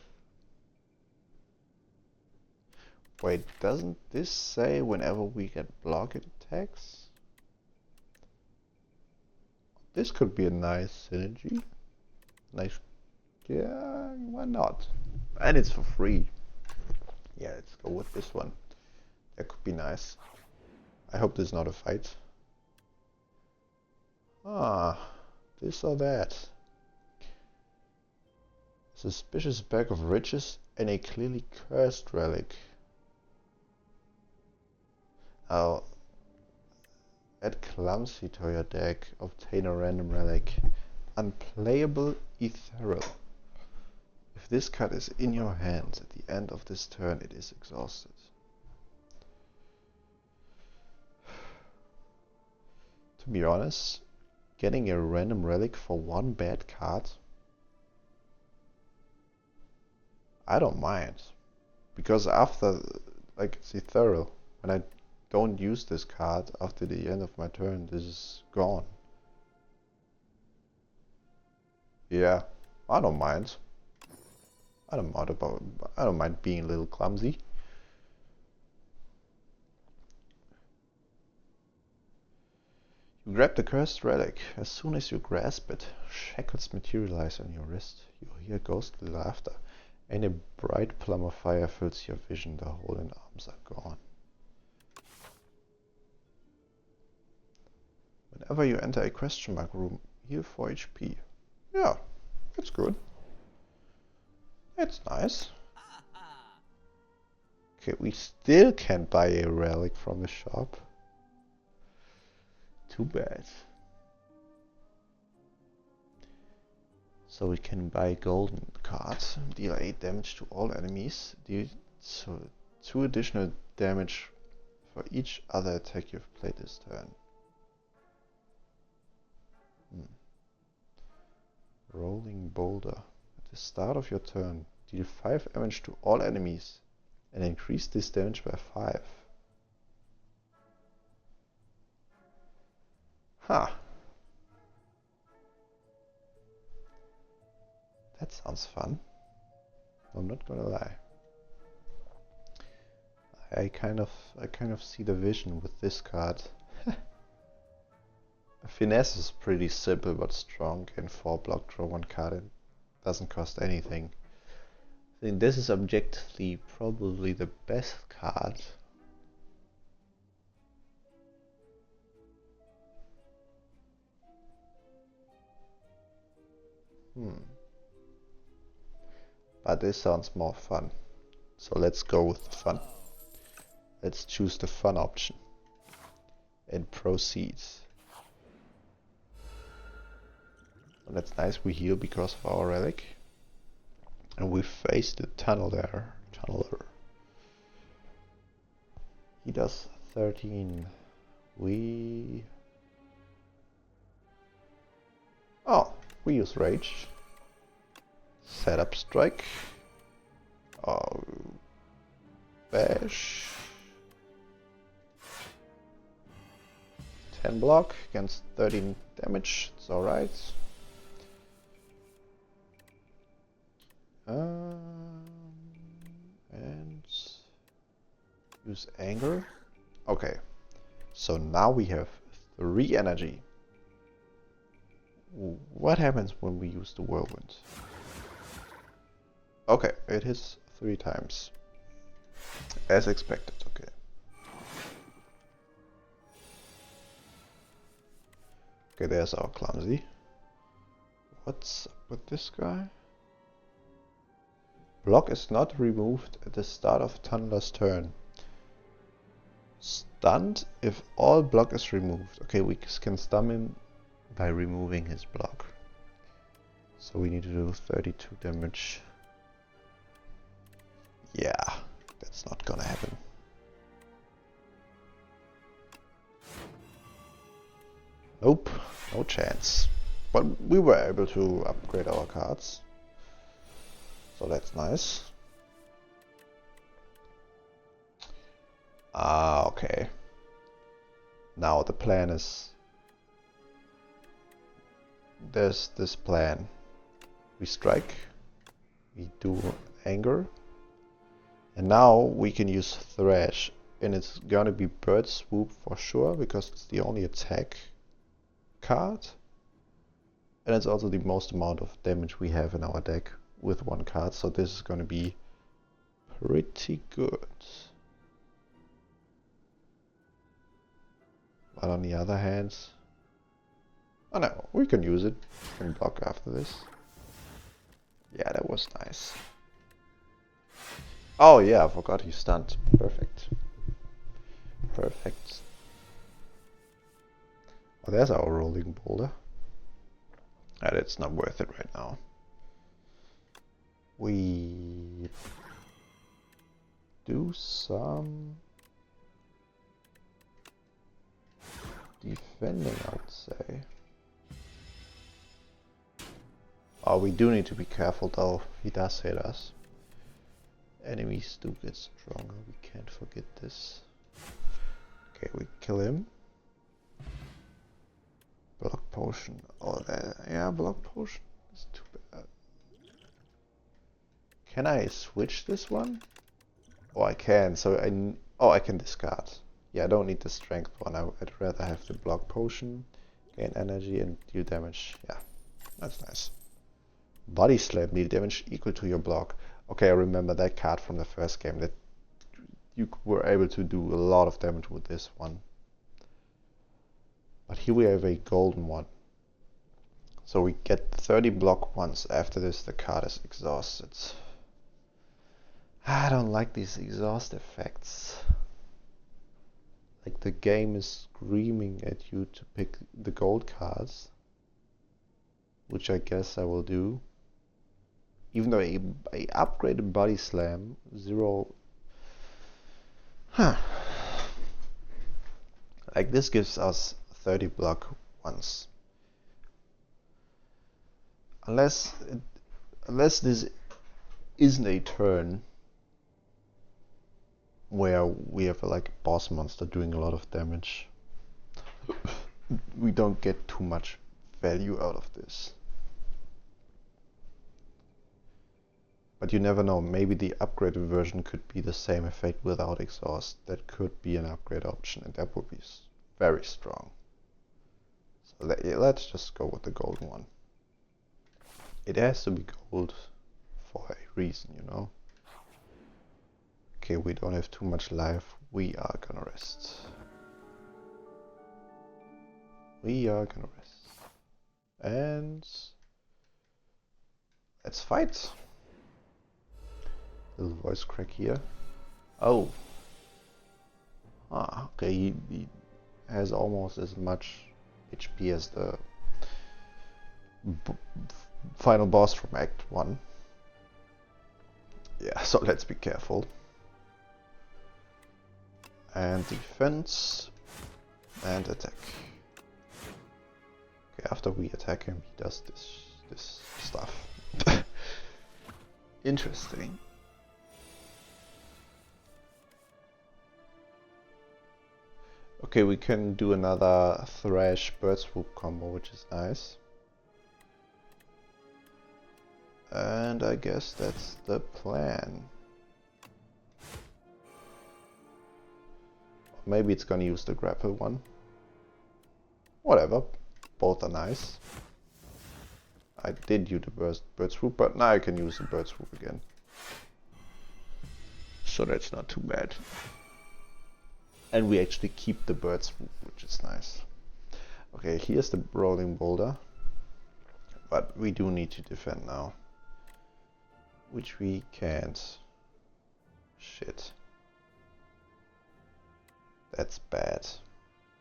Wait, doesn't this say whenever we get block it attacks? This could be a nice synergy. Nice, yeah, why not? And it's for free. Yeah, let's go with this one. That could be nice. I hope there's not a fight. Ah, this or that. Suspicious bag of riches and a clearly cursed relic. I'll add clumsy to your deck. Obtain a random relic. Unplayable ethereal. If this card is in your hands at the end of this turn, it is exhausted. To be honest, getting a random relic for one bad card, I don't mind. Because after, like, it's ethereal. When I don't use this card after the end of my turn, this is gone. Yeah, I don't mind. I don't mind being a little clumsy. You grab the cursed relic. As soon as you grasp it, shackles materialize on your wrist. You hear ghostly laughter, and a bright plum of fire fills your vision. The hole and arms are gone. Whenever you enter a question mark room, heal 4 HP. Yeah, that's good. That's nice. Okay, we still can't buy a relic from the shop. Too bad. So we can buy golden cards. Deal 8 damage to all enemies. So 2 additional damage for each other attack you've played this turn. Rolling Boulder. At the start of your turn, deal 5 damage to all enemies and increase this damage by 5. Huh. That sounds fun. I'm not gonna lie. I kind of see the vision with this card. Finesse is pretty simple but strong. Gain 4 block, draw 1 card, and doesn't cost anything. I think this is objectively probably the best card. But this sounds more fun. So let's go with the fun. Let's choose the fun option. And proceed. And that's nice, we heal because of our relic. And we face the tunneler. He does 13. We use rage. Setup strike. Oh, bash. 10 block against 13 damage. It's alright. And use anger. Okay, so now we have 3 energy. What happens when we use the whirlwind? Okay, it hits 3 times. As expected, okay. Okay, there's our clumsy. What's up with this guy? Block is not removed at the start of Tunneler's turn. Stunned if all block is removed. Okay, we can stun him by removing his block. So we need to do 32 damage. Yeah, that's not gonna happen. Nope, no chance. But we were able to upgrade our cards. So that's nice. Ah, okay. Now the plan is... There's this plan. We strike. We do anger. And now we can use Thrash. And it's gonna be Bird Swoop for sure, because it's the only attack card. And it's also the most amount of damage we have in our deck with 1 card, so this is gonna be pretty good. But on the other hand, oh no, we can use it. We can block after this. Yeah, that was nice. Oh yeah, I forgot he stunned. Perfect. Perfect. Oh, there's our rolling boulder. And it's not worth it right now. We do some defending, I would say. Oh, we do need to be careful though. He does hit us. Enemies do get stronger. We can't forget this. Okay, we kill him. Block potion. Oh, yeah, block potion is too bad. Can I switch this one? Oh, I can. So I can discard. Yeah, I don't need the strength one. I'd rather have the block potion, gain energy and deal damage. Yeah, that's nice. Body slam, deal damage equal to your block. Okay, I remember that card from the first game, that you were able to do a lot of damage with this one. But here we have a golden one. So we get 30 block once. After this the card is exhausted. I don't like these exhaust effects. Like the game is screaming at you to pick the gold cards. Which I guess I will do. Even though I upgraded body slam, 0. Huh. Like this gives us 30 block once. Unless this isn't a turn where we have like a boss monster doing a lot of damage, we don't get too much value out of this. But you never know, maybe the upgraded version could be the same effect without exhaust. That could be an upgrade option, and that would be very strong. So let's just go with the golden one. It has to be gold for a reason, you know. Okay, we don't have too much life. We are gonna rest. We are gonna rest. And let's fight. Little voice crack here. Oh. Ah, okay, he has almost as much HP as the final boss from Act 1. Yeah, so let's be careful. And defense. And attack. Okay, after we attack him, he does this stuff. Interesting. Okay, we can do another Thrash Bird Swoop combo, which is nice. And I guess that's the plan. Maybe it's gonna use the grapple one. Whatever, both are nice. I did use the bird swoop, but now I can use the bird swoop again. So that's not too bad. And we actually keep the bird swoop, which is nice. Okay, here's the rolling boulder. But we do need to defend now. Which we can't. Shit. That's bad.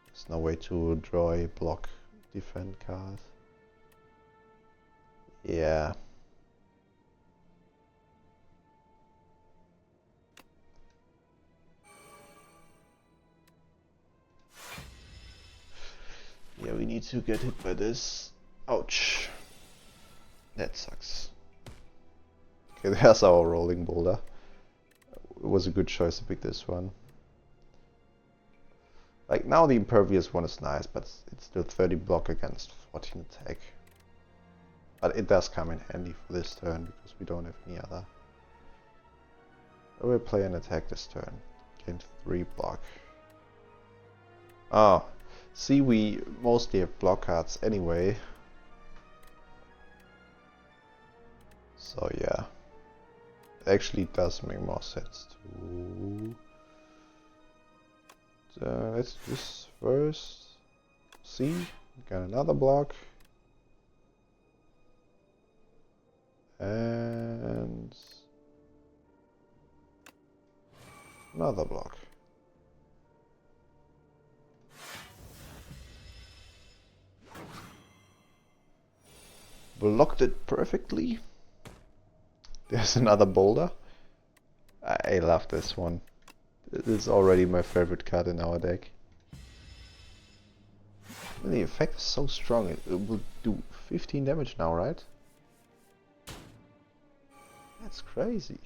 There's no way to draw a block defend card. Yeah. Yeah, we need to get hit by this. Ouch. That sucks. Okay, there's our rolling boulder. It was a good choice to pick this one. Like now the impervious one is nice, but it's still 30 block against 14 attack. But it does come in handy for this turn because we don't have any other. I will play an attack this turn. Gain 3 block. Oh, see, we mostly have block cards anyway. So yeah, it actually does make more sense to... let's do this first. See, got another block. And Another block. Blocked it perfectly. There's another boulder. I love this one. This is already my favorite card in our deck. The effect is so strong. It will do 15 damage now, right? That's crazy.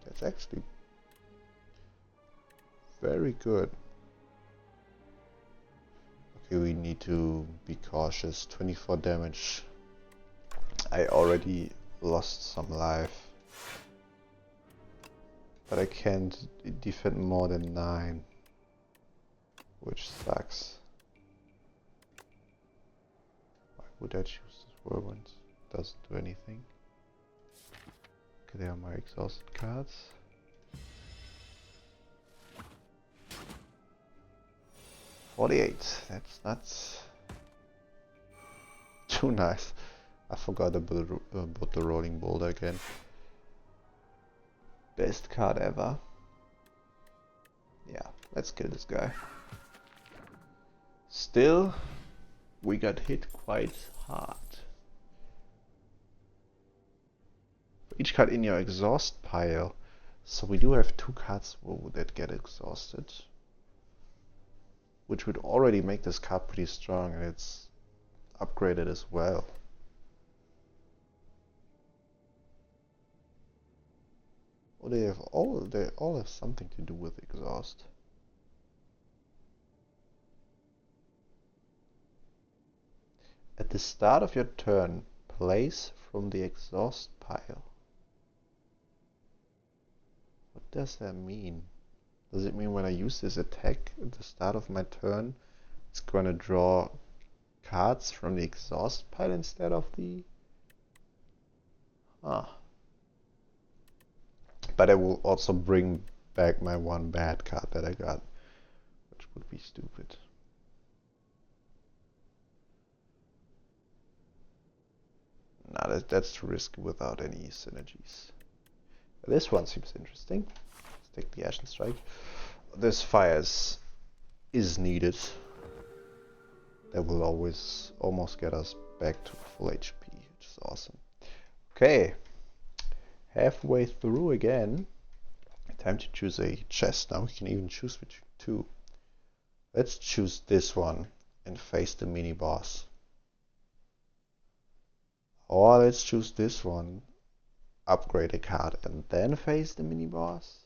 That's actually very good. Okay, we need to be cautious. 24 damage. I already lost some life. But I can't defend more than 9. Which sucks. Why would I choose this whirlwind? Doesn't do anything. Okay, there are my exhausted cards. $48. That's nuts. Too nice. I forgot about the rolling boulder again. Best card ever. Yeah, let's kill this guy. Still, we got hit quite hard. For each card in your exhaust pile. So we do have 2 cards that get exhausted. Which would already make this card pretty strong, and it's upgraded as well. Oh, they all have something to do with exhaust. At the start of your turn, place from the exhaust pile. What does that mean? Does it mean when I use this attack at the start of my turn, it's gonna draw cards from the exhaust pile instead of the... Ah. But I will also bring back my 1 bad card that I got, which would be stupid. Nah, that's too risky without any synergies. This one seems interesting. Let's take the Ashen Strike. This fire is needed. That will always almost get us back to full HP, which is awesome. Okay, halfway through again. Time to choose a chest. Now we can even choose between 2. Let's choose this one and face the mini boss. Or let's choose this one, upgrade a card and then face the mini boss.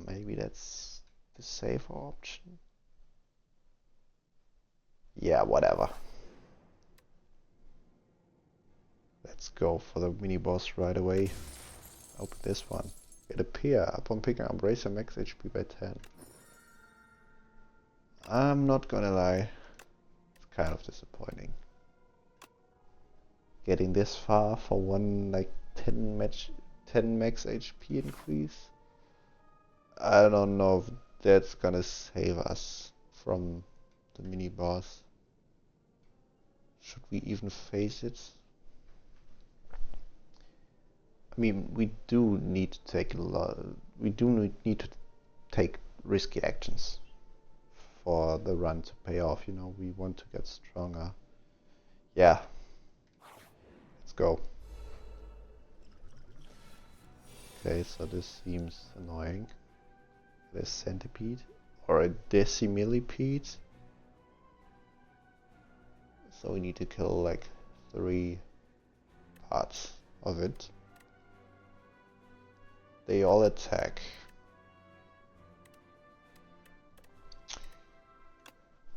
Maybe that's the safer option. Yeah, whatever. Let's go for the mini boss right away. Open this one. Get a pair. Upon picking up, raise your max HP by 10. I'm not gonna lie. It's kind of disappointing. Getting this far for one like 10 max HP increase. I don't know if that's gonna save us from the mini boss. Should we even face it? I mean, we do need to take a lot. We do need to take risky actions for the run to pay off. You know, we want to get stronger. Yeah. Let's go. Okay, so this seems annoying. There's centipede or a decimillipede. So we need to kill like 3 parts of it. They all attack.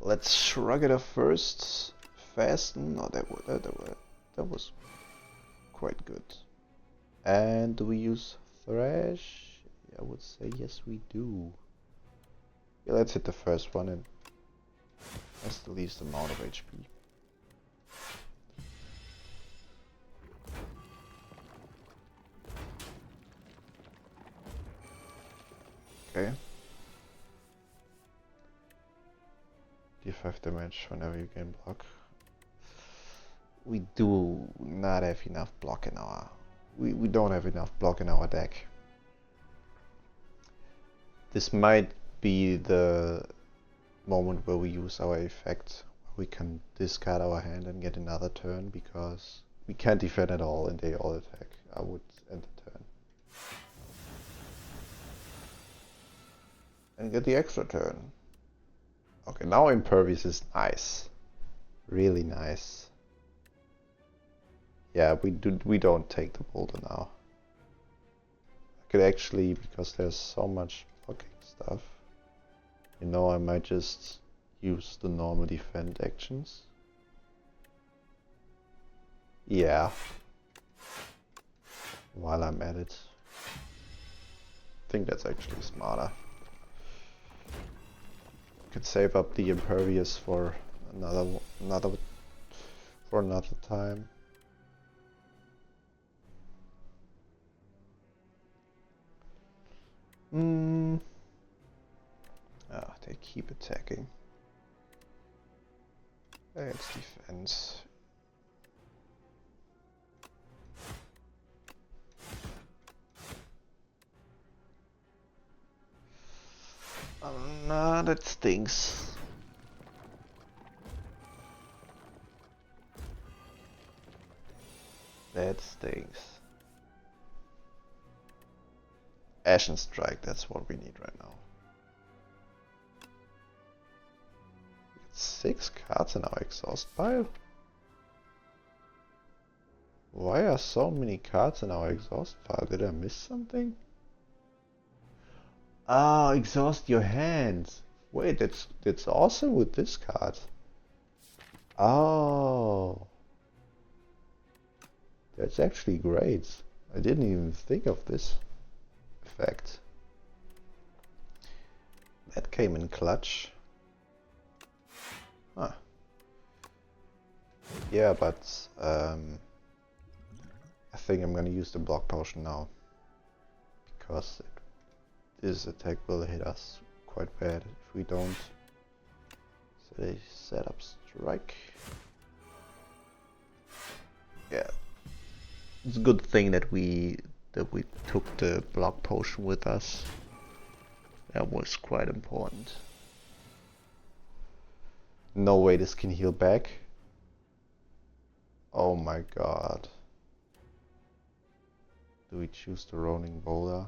Let's shrug it off first. Fasten. No, that was quite good. And do we use Thrash? I would say yes, we do. Yeah, let's hit the first one and that's the least amount of HP. Okay. Deal 5 damage whenever you gain block. We do not have enough block in our... We don't have enough block in our deck. This might be the moment where we use our effect. We can discard our hand and get another turn because we can't defend at all and they all attack. I would end the turn. And get the extra turn. Okay, now Impervious is nice. Really nice. Yeah, we don't take the boulder now. I could actually, because there's so much blocking stuff, you know, I might just use the normal defend actions. Yeah. While I'm at it. I think that's actually smarter. Could save up the Impervious for another time. Ah, they keep attacking. It's defense. Oh no, that stinks. That stinks. Ashen Strike, that's what we need right now. 6 cards in our exhaust pile? Why are so many cards in our exhaust pile? Did I miss something? Ah, exhaust your hands. Wait, that's awesome with this card. Oh. That's actually great. I didn't even think of this effect. That came in clutch. Huh. Yeah, but I think I'm gonna use the block potion now. Because this attack will hit us quite bad if we don't. So they set up strike. Yeah. It's a good thing that we took the block potion with us. That was quite important. No way this can heal back. Oh my god. Do we choose the rolling boulder?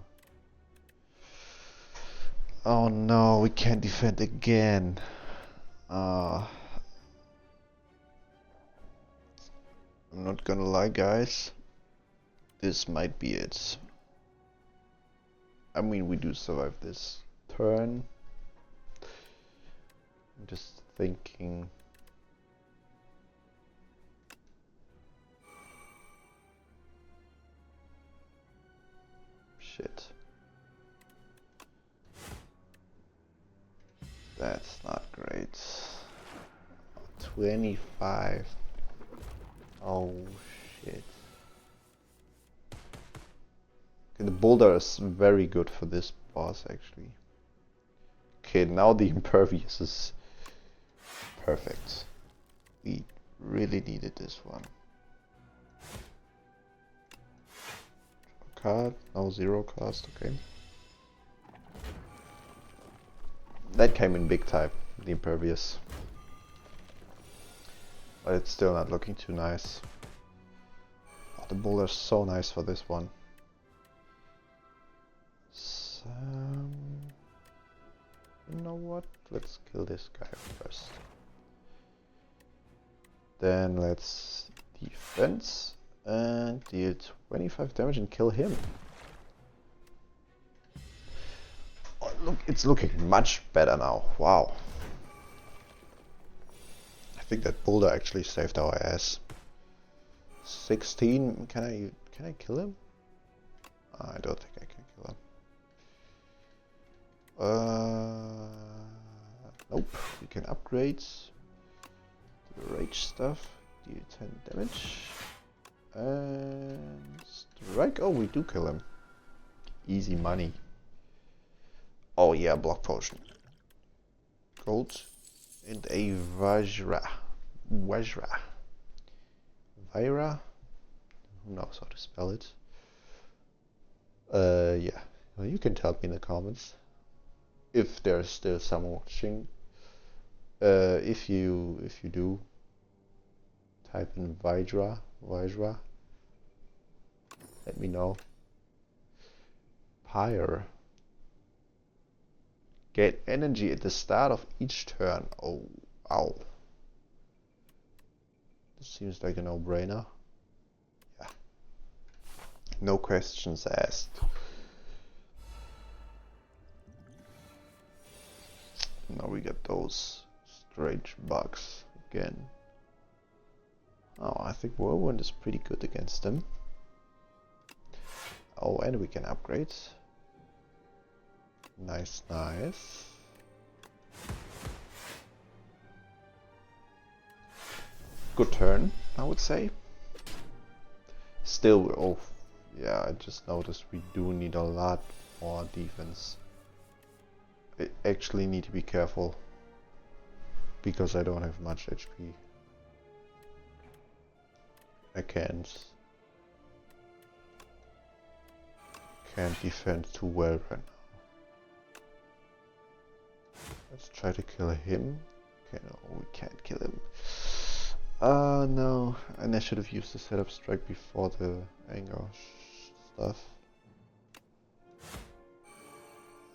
Oh no, we can't defend again. I'm not gonna lie, guys. This might be it. I mean, we do survive this turn. I'm just thinking. Shit. That's not great. 25. Oh shit. Okay, the boulder is very good for this boss actually. Okay, now the Impervious is perfect. We really needed this one. Card, no zero cost, okay. That came in big time, the Impervious. But it's still not looking too nice. Oh, the boulder's so nice for this one. So, you know what? Let's kill this guy first. Then let's defense and deal 25 damage and kill him. Oh, look, it's looking much better now. Wow. I think that boulder actually saved our ass. 16. Can I kill him? I don't think I can kill him. Nope. We can upgrade the rage stuff. Deal 10 damage. And strike. Oh, we do kill him. Easy money. Oh yeah, block potion. Gold and a Vajra. Vajra? Who knows how to spell it? Yeah. Well, you can tell me in the comments. if there's still some watching. If you do, type in Vajra. Let me know. Pyre. Get energy at the start of each turn. Oh, ow. This seems like a no-brainer. Yeah. No questions asked. Now we get those strange bugs again. Oh, I think Whirlwind is pretty good against them. Oh, and we can upgrade. Nice, nice. Good turn, I would say. Still, oh, yeah, I just noticed we do need a lot more defense. I actually need to be careful because I don't have much HP. I can't defend too well right now. Let's try to kill him. Okay, no, we can't kill him. No, and I should have used the setup strike before the anger stuff.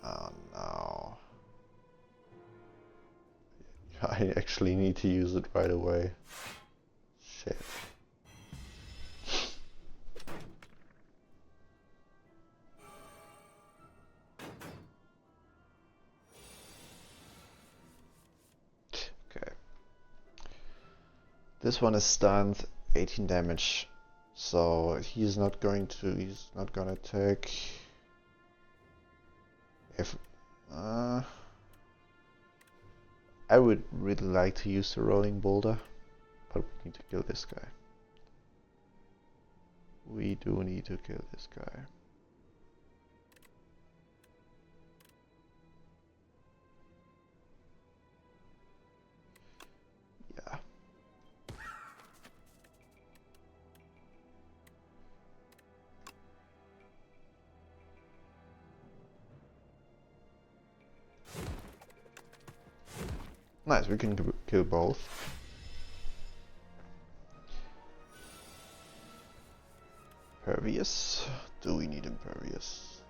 Oh no. I actually need to use it right away. Shit. Okay. This one is stunned, 18 damage. So he's not gonna attack. If I would really like to use the rolling boulder, but we need to kill this guy. We do need to kill this guy. Yeah. Nice, we can kill both. Impervious. Do we need impervious?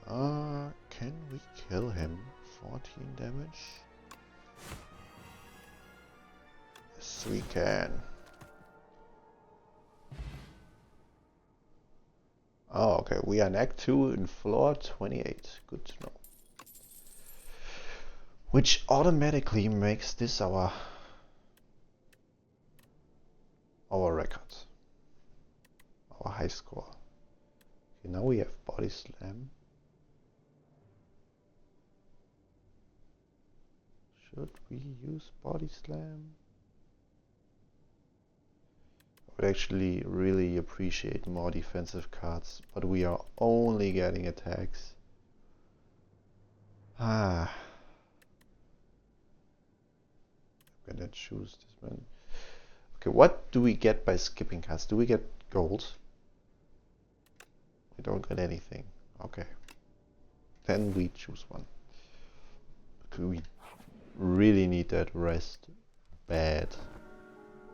Can we kill him? 14 damage? Yes, we can. Oh, okay, we are in Act 2 in floor 28. Good to know. Which automatically makes this our record. Our high score. Okay, now we have body slam. Should we use body slam? I would actually really appreciate more defensive cards, but we are only getting attacks. I'm gonna choose this one. Okay, what do we get by skipping cards? Do we get gold? We don't get anything. Okay. Then we choose one. Okay, we really need that rest bad.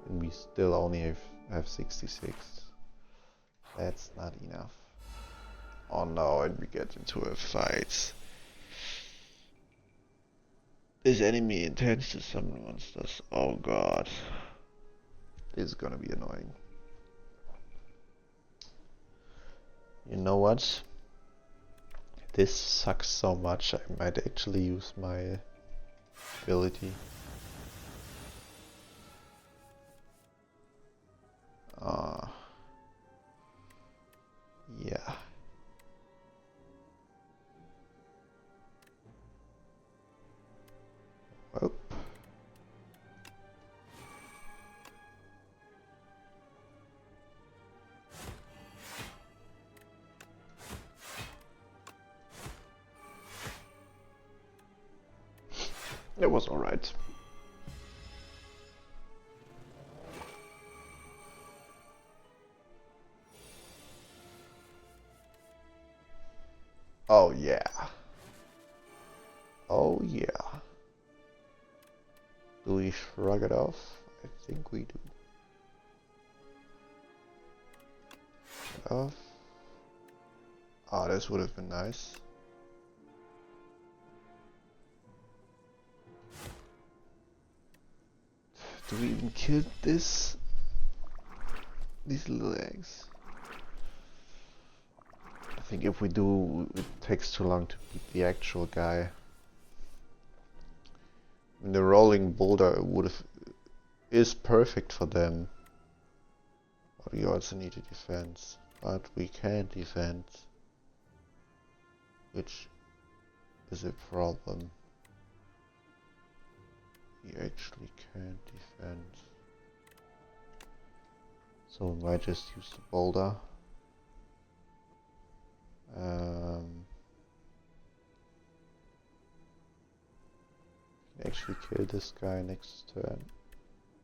And we still only have 66. That's not enough. Oh no, and we get into a fight. This enemy intends to summon monsters. Oh god. This is gonna be annoying. You know what? This sucks so much, I might actually use my ability. Yeah. Well. It was alright. Oh yeah. Oh yeah. Do we shrug it off? I think we do. Off. Oh, this would have been nice. Do we even kill this? These little eggs? I think if we do, it takes too long to beat the actual guy. And the rolling boulder is perfect for them. But we also need a defense. But we can't defend. Which is a problem. We actually can't defend. So we might just use the boulder. Actually kill this guy next turn.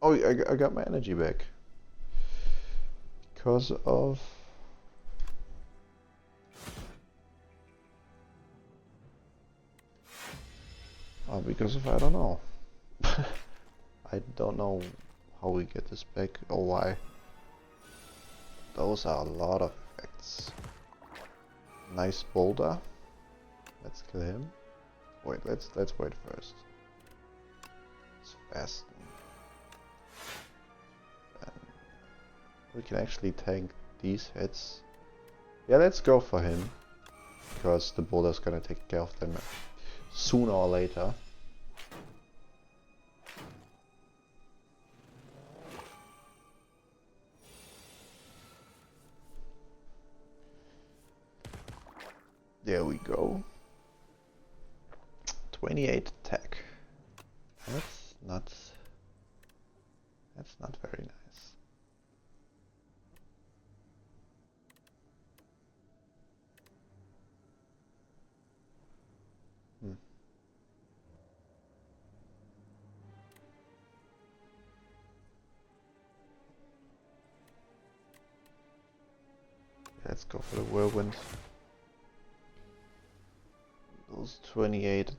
Oh, I got my energy back. Because of... Oh, because of, I don't know. I don't know how we get this back or why. Those are a lot of effects. Nice boulder. Let's kill him. Wait, let's wait first. It's fast. We can actually tank these hits. Yeah, let's go for him. Because the boulder's gonna take care of them sooner or later. There we go. 28 attack. That's not very nice. Let's go for the whirlwind. Those 28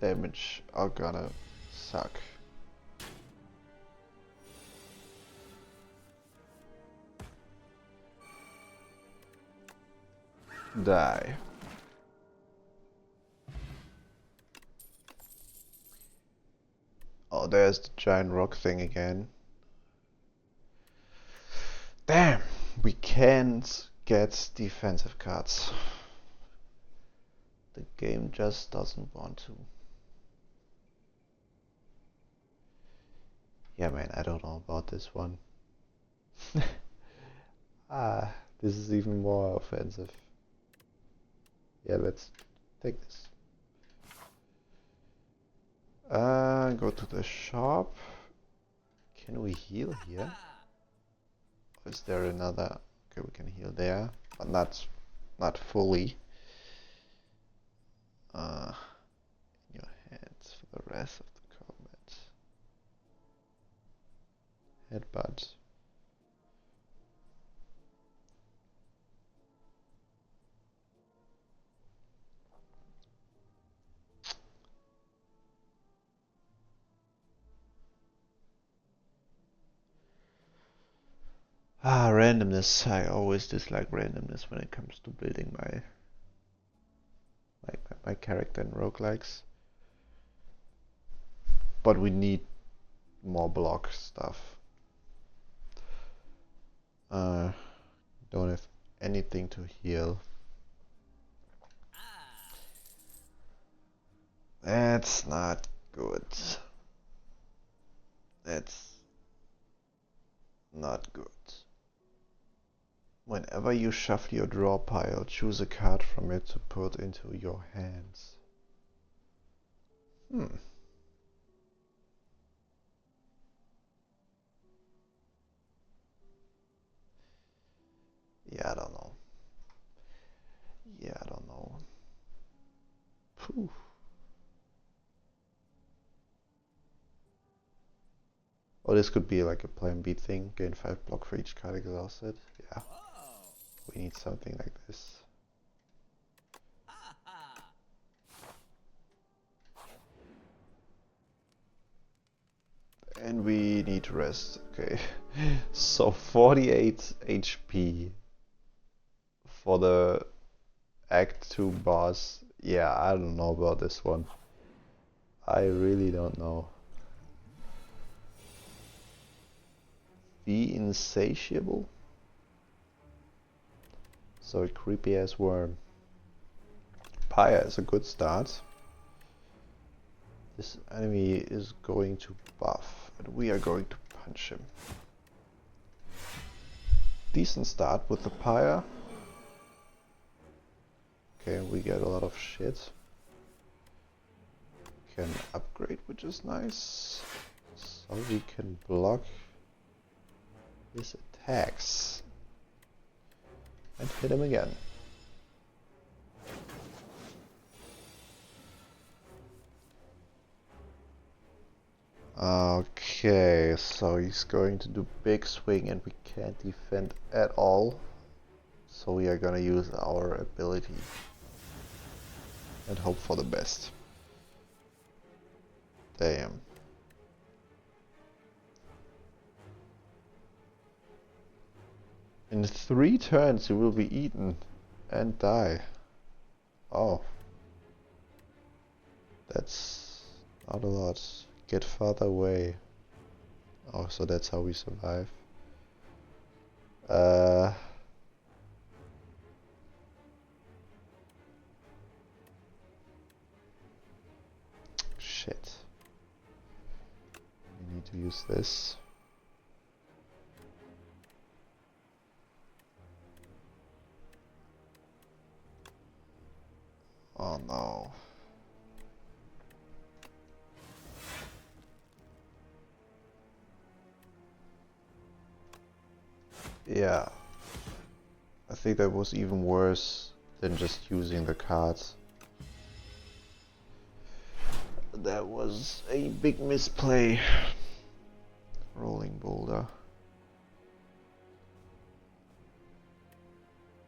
damage are gonna suck. Die. Oh, there's the giant rock thing again. Damn, we can't get defensive cards. The game just doesn't want to. Yeah, man, I don't know about this one. This is even more offensive. Yeah, let's take this. Go to the shop. Can we heal here? Or is there another? Okay, we can heal there, but not fully. In your hands for the rest of the combat. Headbutt. Randomness. I always dislike randomness when it comes to building my character in roguelikes. But we need more block stuff. Don't have anything to heal. That's not good. That's not good. Whenever you shuffle your draw pile, choose a card from it to put into your hands. Yeah, I don't know. Yeah, I don't know. Phew. Or this could be like a plan B thing. Gain 5 block for each card exhausted. Yeah. We need something like this. And we need to rest. Okay. So 48 HP for the Act 2 boss. Yeah, I don't know about this one. I really don't know. The Insatiable? So a creepy ass worm. Pyre is a good start. This enemy is going to buff, and we are going to punch him. Decent start with the Pyre. Okay, we get a lot of shit. Can upgrade, which is nice. So we can block his attacks. And hit him again. Okay, so he's going to do big swing and we can't defend at all. So we are gonna use our ability and hope for the best. Damn. In 3 turns you will be eaten and die. Oh. That's not a lot. Get farther away. Oh, so that's how we survive. Shit. We need to use this. Oh no. Yeah. I think that was even worse than just using the cards. That was a big misplay. Rolling boulder.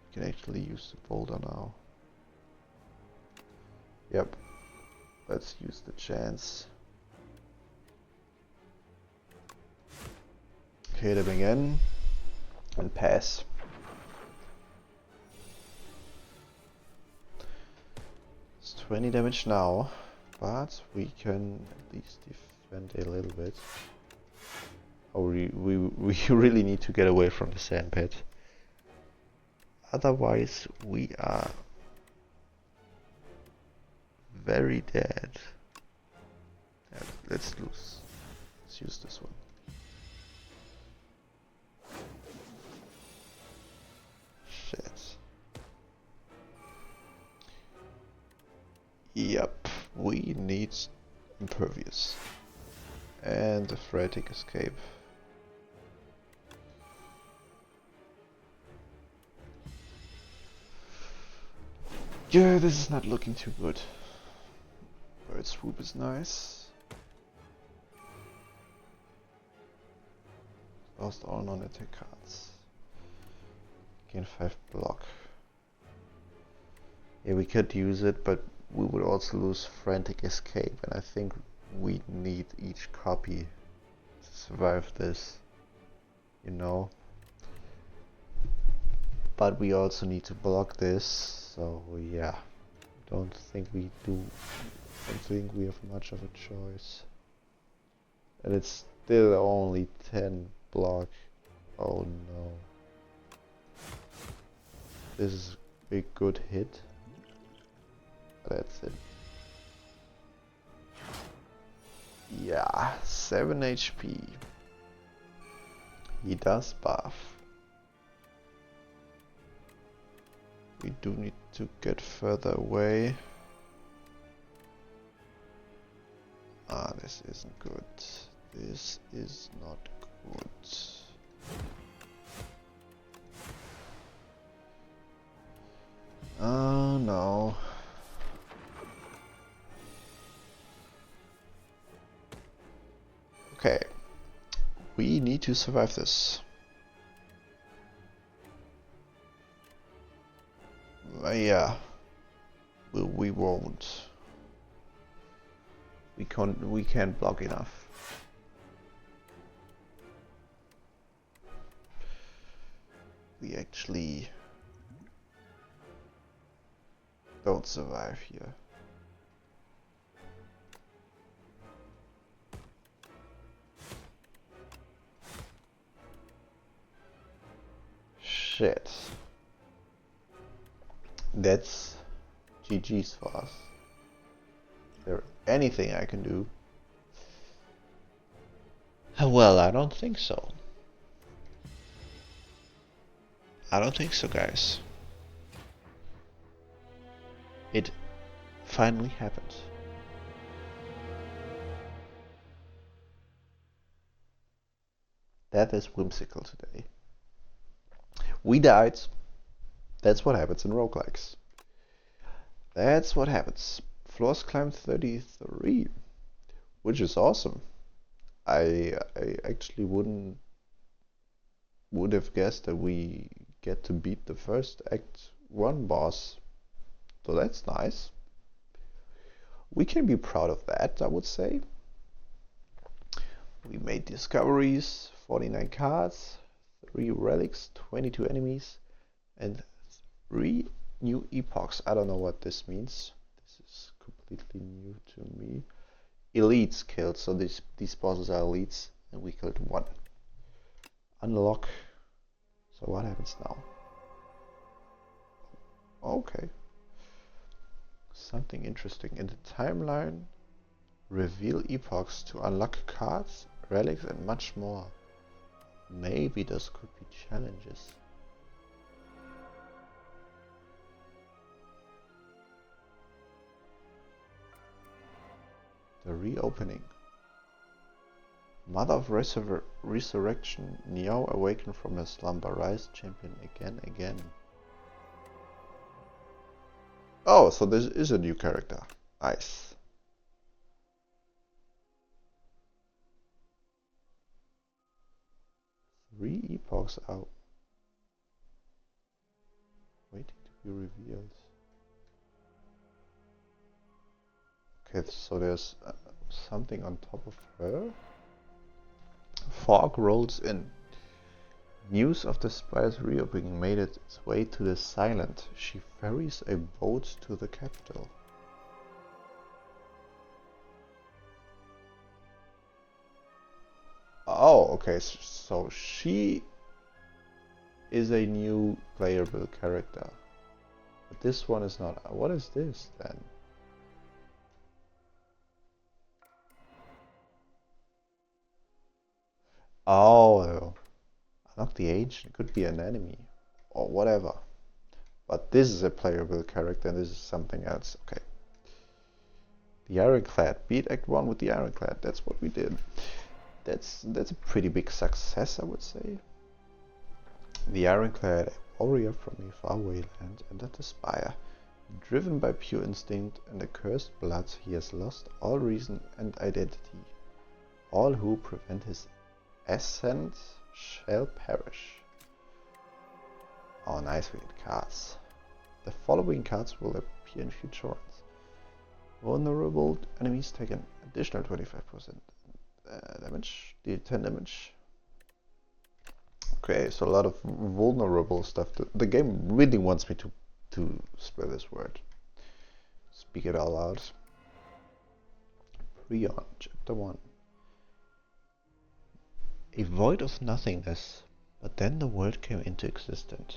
We can actually use the boulder now. Yep. Let's use the chance. Hit him again. And pass. It's 20 damage now, but we can at least defend a little bit. Oh, we really need to get away from the sand pit. Otherwise, we are very dead. Yeah, let's use this one. Shit. Yep, we need impervious and a frantic escape. Yeah, this is not looking too good. Bird swoop is nice. Lost all non-attack cards. Gain 5 block. Yeah, we could use it, but we would also lose frantic escape, and I think we need each copy to survive this, you know. But we also need to block this, so yeah, don't think we have much of a choice. And it's still only 10 block. Oh no. This is a good hit. That's it. Yeah, 7 HP. He does buff. We do need to get further away. Ah, this isn't good. This is not good. Oh no. Okay. We need to survive this. Yeah. We won't. We can't block enough. we actually don't survive here. Shit. That's GG's for us. Is there anything I can do? Well, I don't think so. I don't think so, guys. It finally happened. That is whimsical today. We died. That's what happens in roguelikes. That's what happens. Floors climbed 33, which is awesome. I actually would have guessed that we get to beat the first Act 1 boss. So that's nice. We can be proud of that, I would say. We made discoveries, 49 cards, 3 relics, 22 enemies, and 3 new epochs. I don't know what this means. This is completely new to me. Elites killed, so these bosses are elites, and we killed 1. Unlock. So what happens now? Okay. Something interesting. In the timeline, reveal epochs to unlock cards, relics, and much more. Maybe those could be challenges. The reopening. Mother of Resurrection, Niao awakened from her slumber, rise champion again. Oh, so this is a new character. Nice. Three epochs are waiting to be revealed. Okay, so there's something on top of her. Fog rolls in. News of the Spire's reopening made its way to the Silent. She ferries a boat to the capital. Oh, okay, so she is a new playable character. But this one is not. What is this then? Oh, unlock the age. It could be an enemy or whatever. But this is a playable character and this is something else. Okay. The Ironclad. Beat Act 1 with the Ironclad. That's what we did. That's a pretty big success, I would say. The Ironclad, a warrior from a faraway land, entered the Spire. Driven by pure instinct and accursed blood, he has lost all reason and identity. All who prevent his ascent shall perish. Oh, nice, we get cards. The following cards will appear in future runs. Vulnerable enemies take an additional 25% damage, deal 10 damage. Okay, so a lot of vulnerable stuff. The game really wants me to spell this word. Speak it out loud. Prion, Chapter 1. A void of nothingness, but then the world came into existence.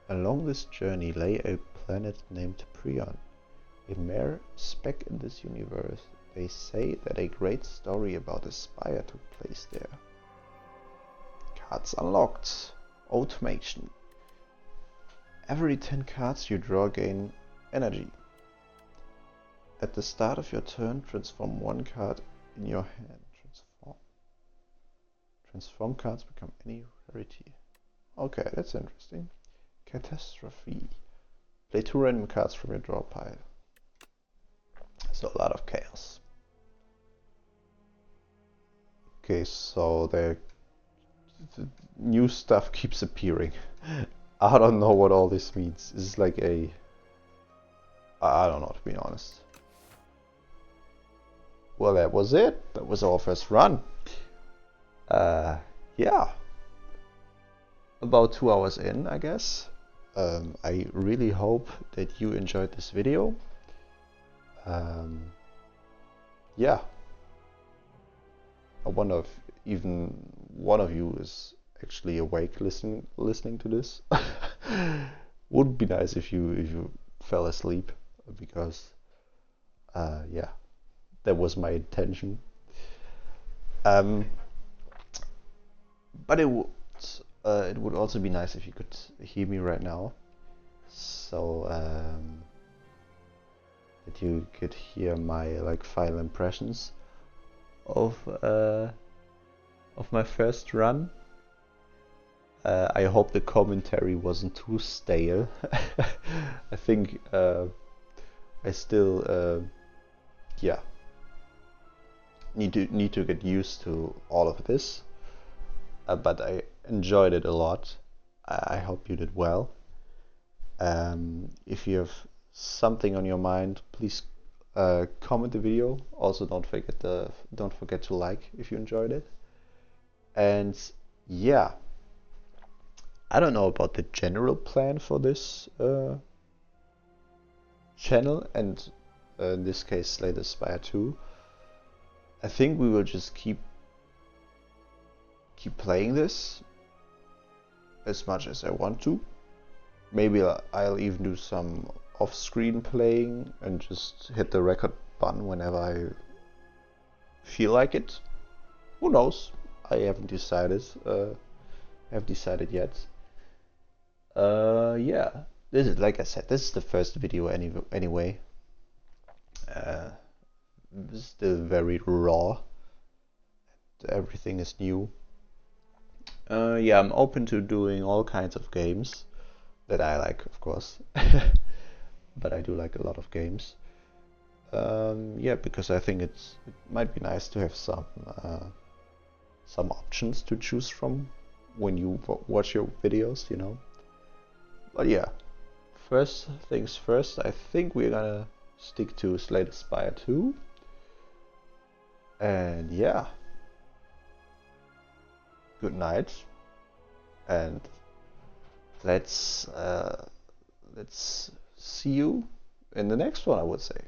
Along this journey lay a planet named Prion, a mere speck in this universe. They say that a great story about a spire took place there. Cards unlocked. Automation. Every 10 cards you draw gain energy. At the start of your turn, transform 1 card in your hand. Transform cards become any rarity. Okay, that's interesting. Catastrophe. Play 2 random cards from your draw pile. So a lot of chaos. Okay, so the new stuff keeps appearing. I don't know what all this means. This is like a... I don't know, to be honest. Well, that was it. That was our first run. Yeah. about 2 hours in, I guess. I really hope that you enjoyed this video. Yeah, I wonder if even one of you is actually awake listening to this. Would be nice if you fell asleep, because yeah, that was my intention. But it would also be nice if you could hear me right now, so that you could hear my like final impressions of my first run. I hope the commentary wasn't too stale. I think I still yeah, need to get used to all of this. But I enjoyed it a lot. I hope you did well. If you have something on your mind, please comment the video. Also, don't forget to like if you enjoyed it. And yeah, I don't know about the general plan for this channel, and in this case, Slay the Spire 2. I think we will just keep playing this as much as I want to. Maybe I'll even do some off-screen playing and just hit the record button whenever I feel like it. Who knows? I haven't decided. Yet. Yeah. This is, like I said, this is the first video anyway. Still very raw. Everything is new. Yeah, I'm open to doing all kinds of games that I like, of course. But I do like a lot of games. Yeah, because I think it might be nice to have some options to choose from when you watch your videos, you know. But yeah, first things first, I think we're gonna stick to Slay the Spire 2. And yeah, good night, and let's see you in the next one, I would say.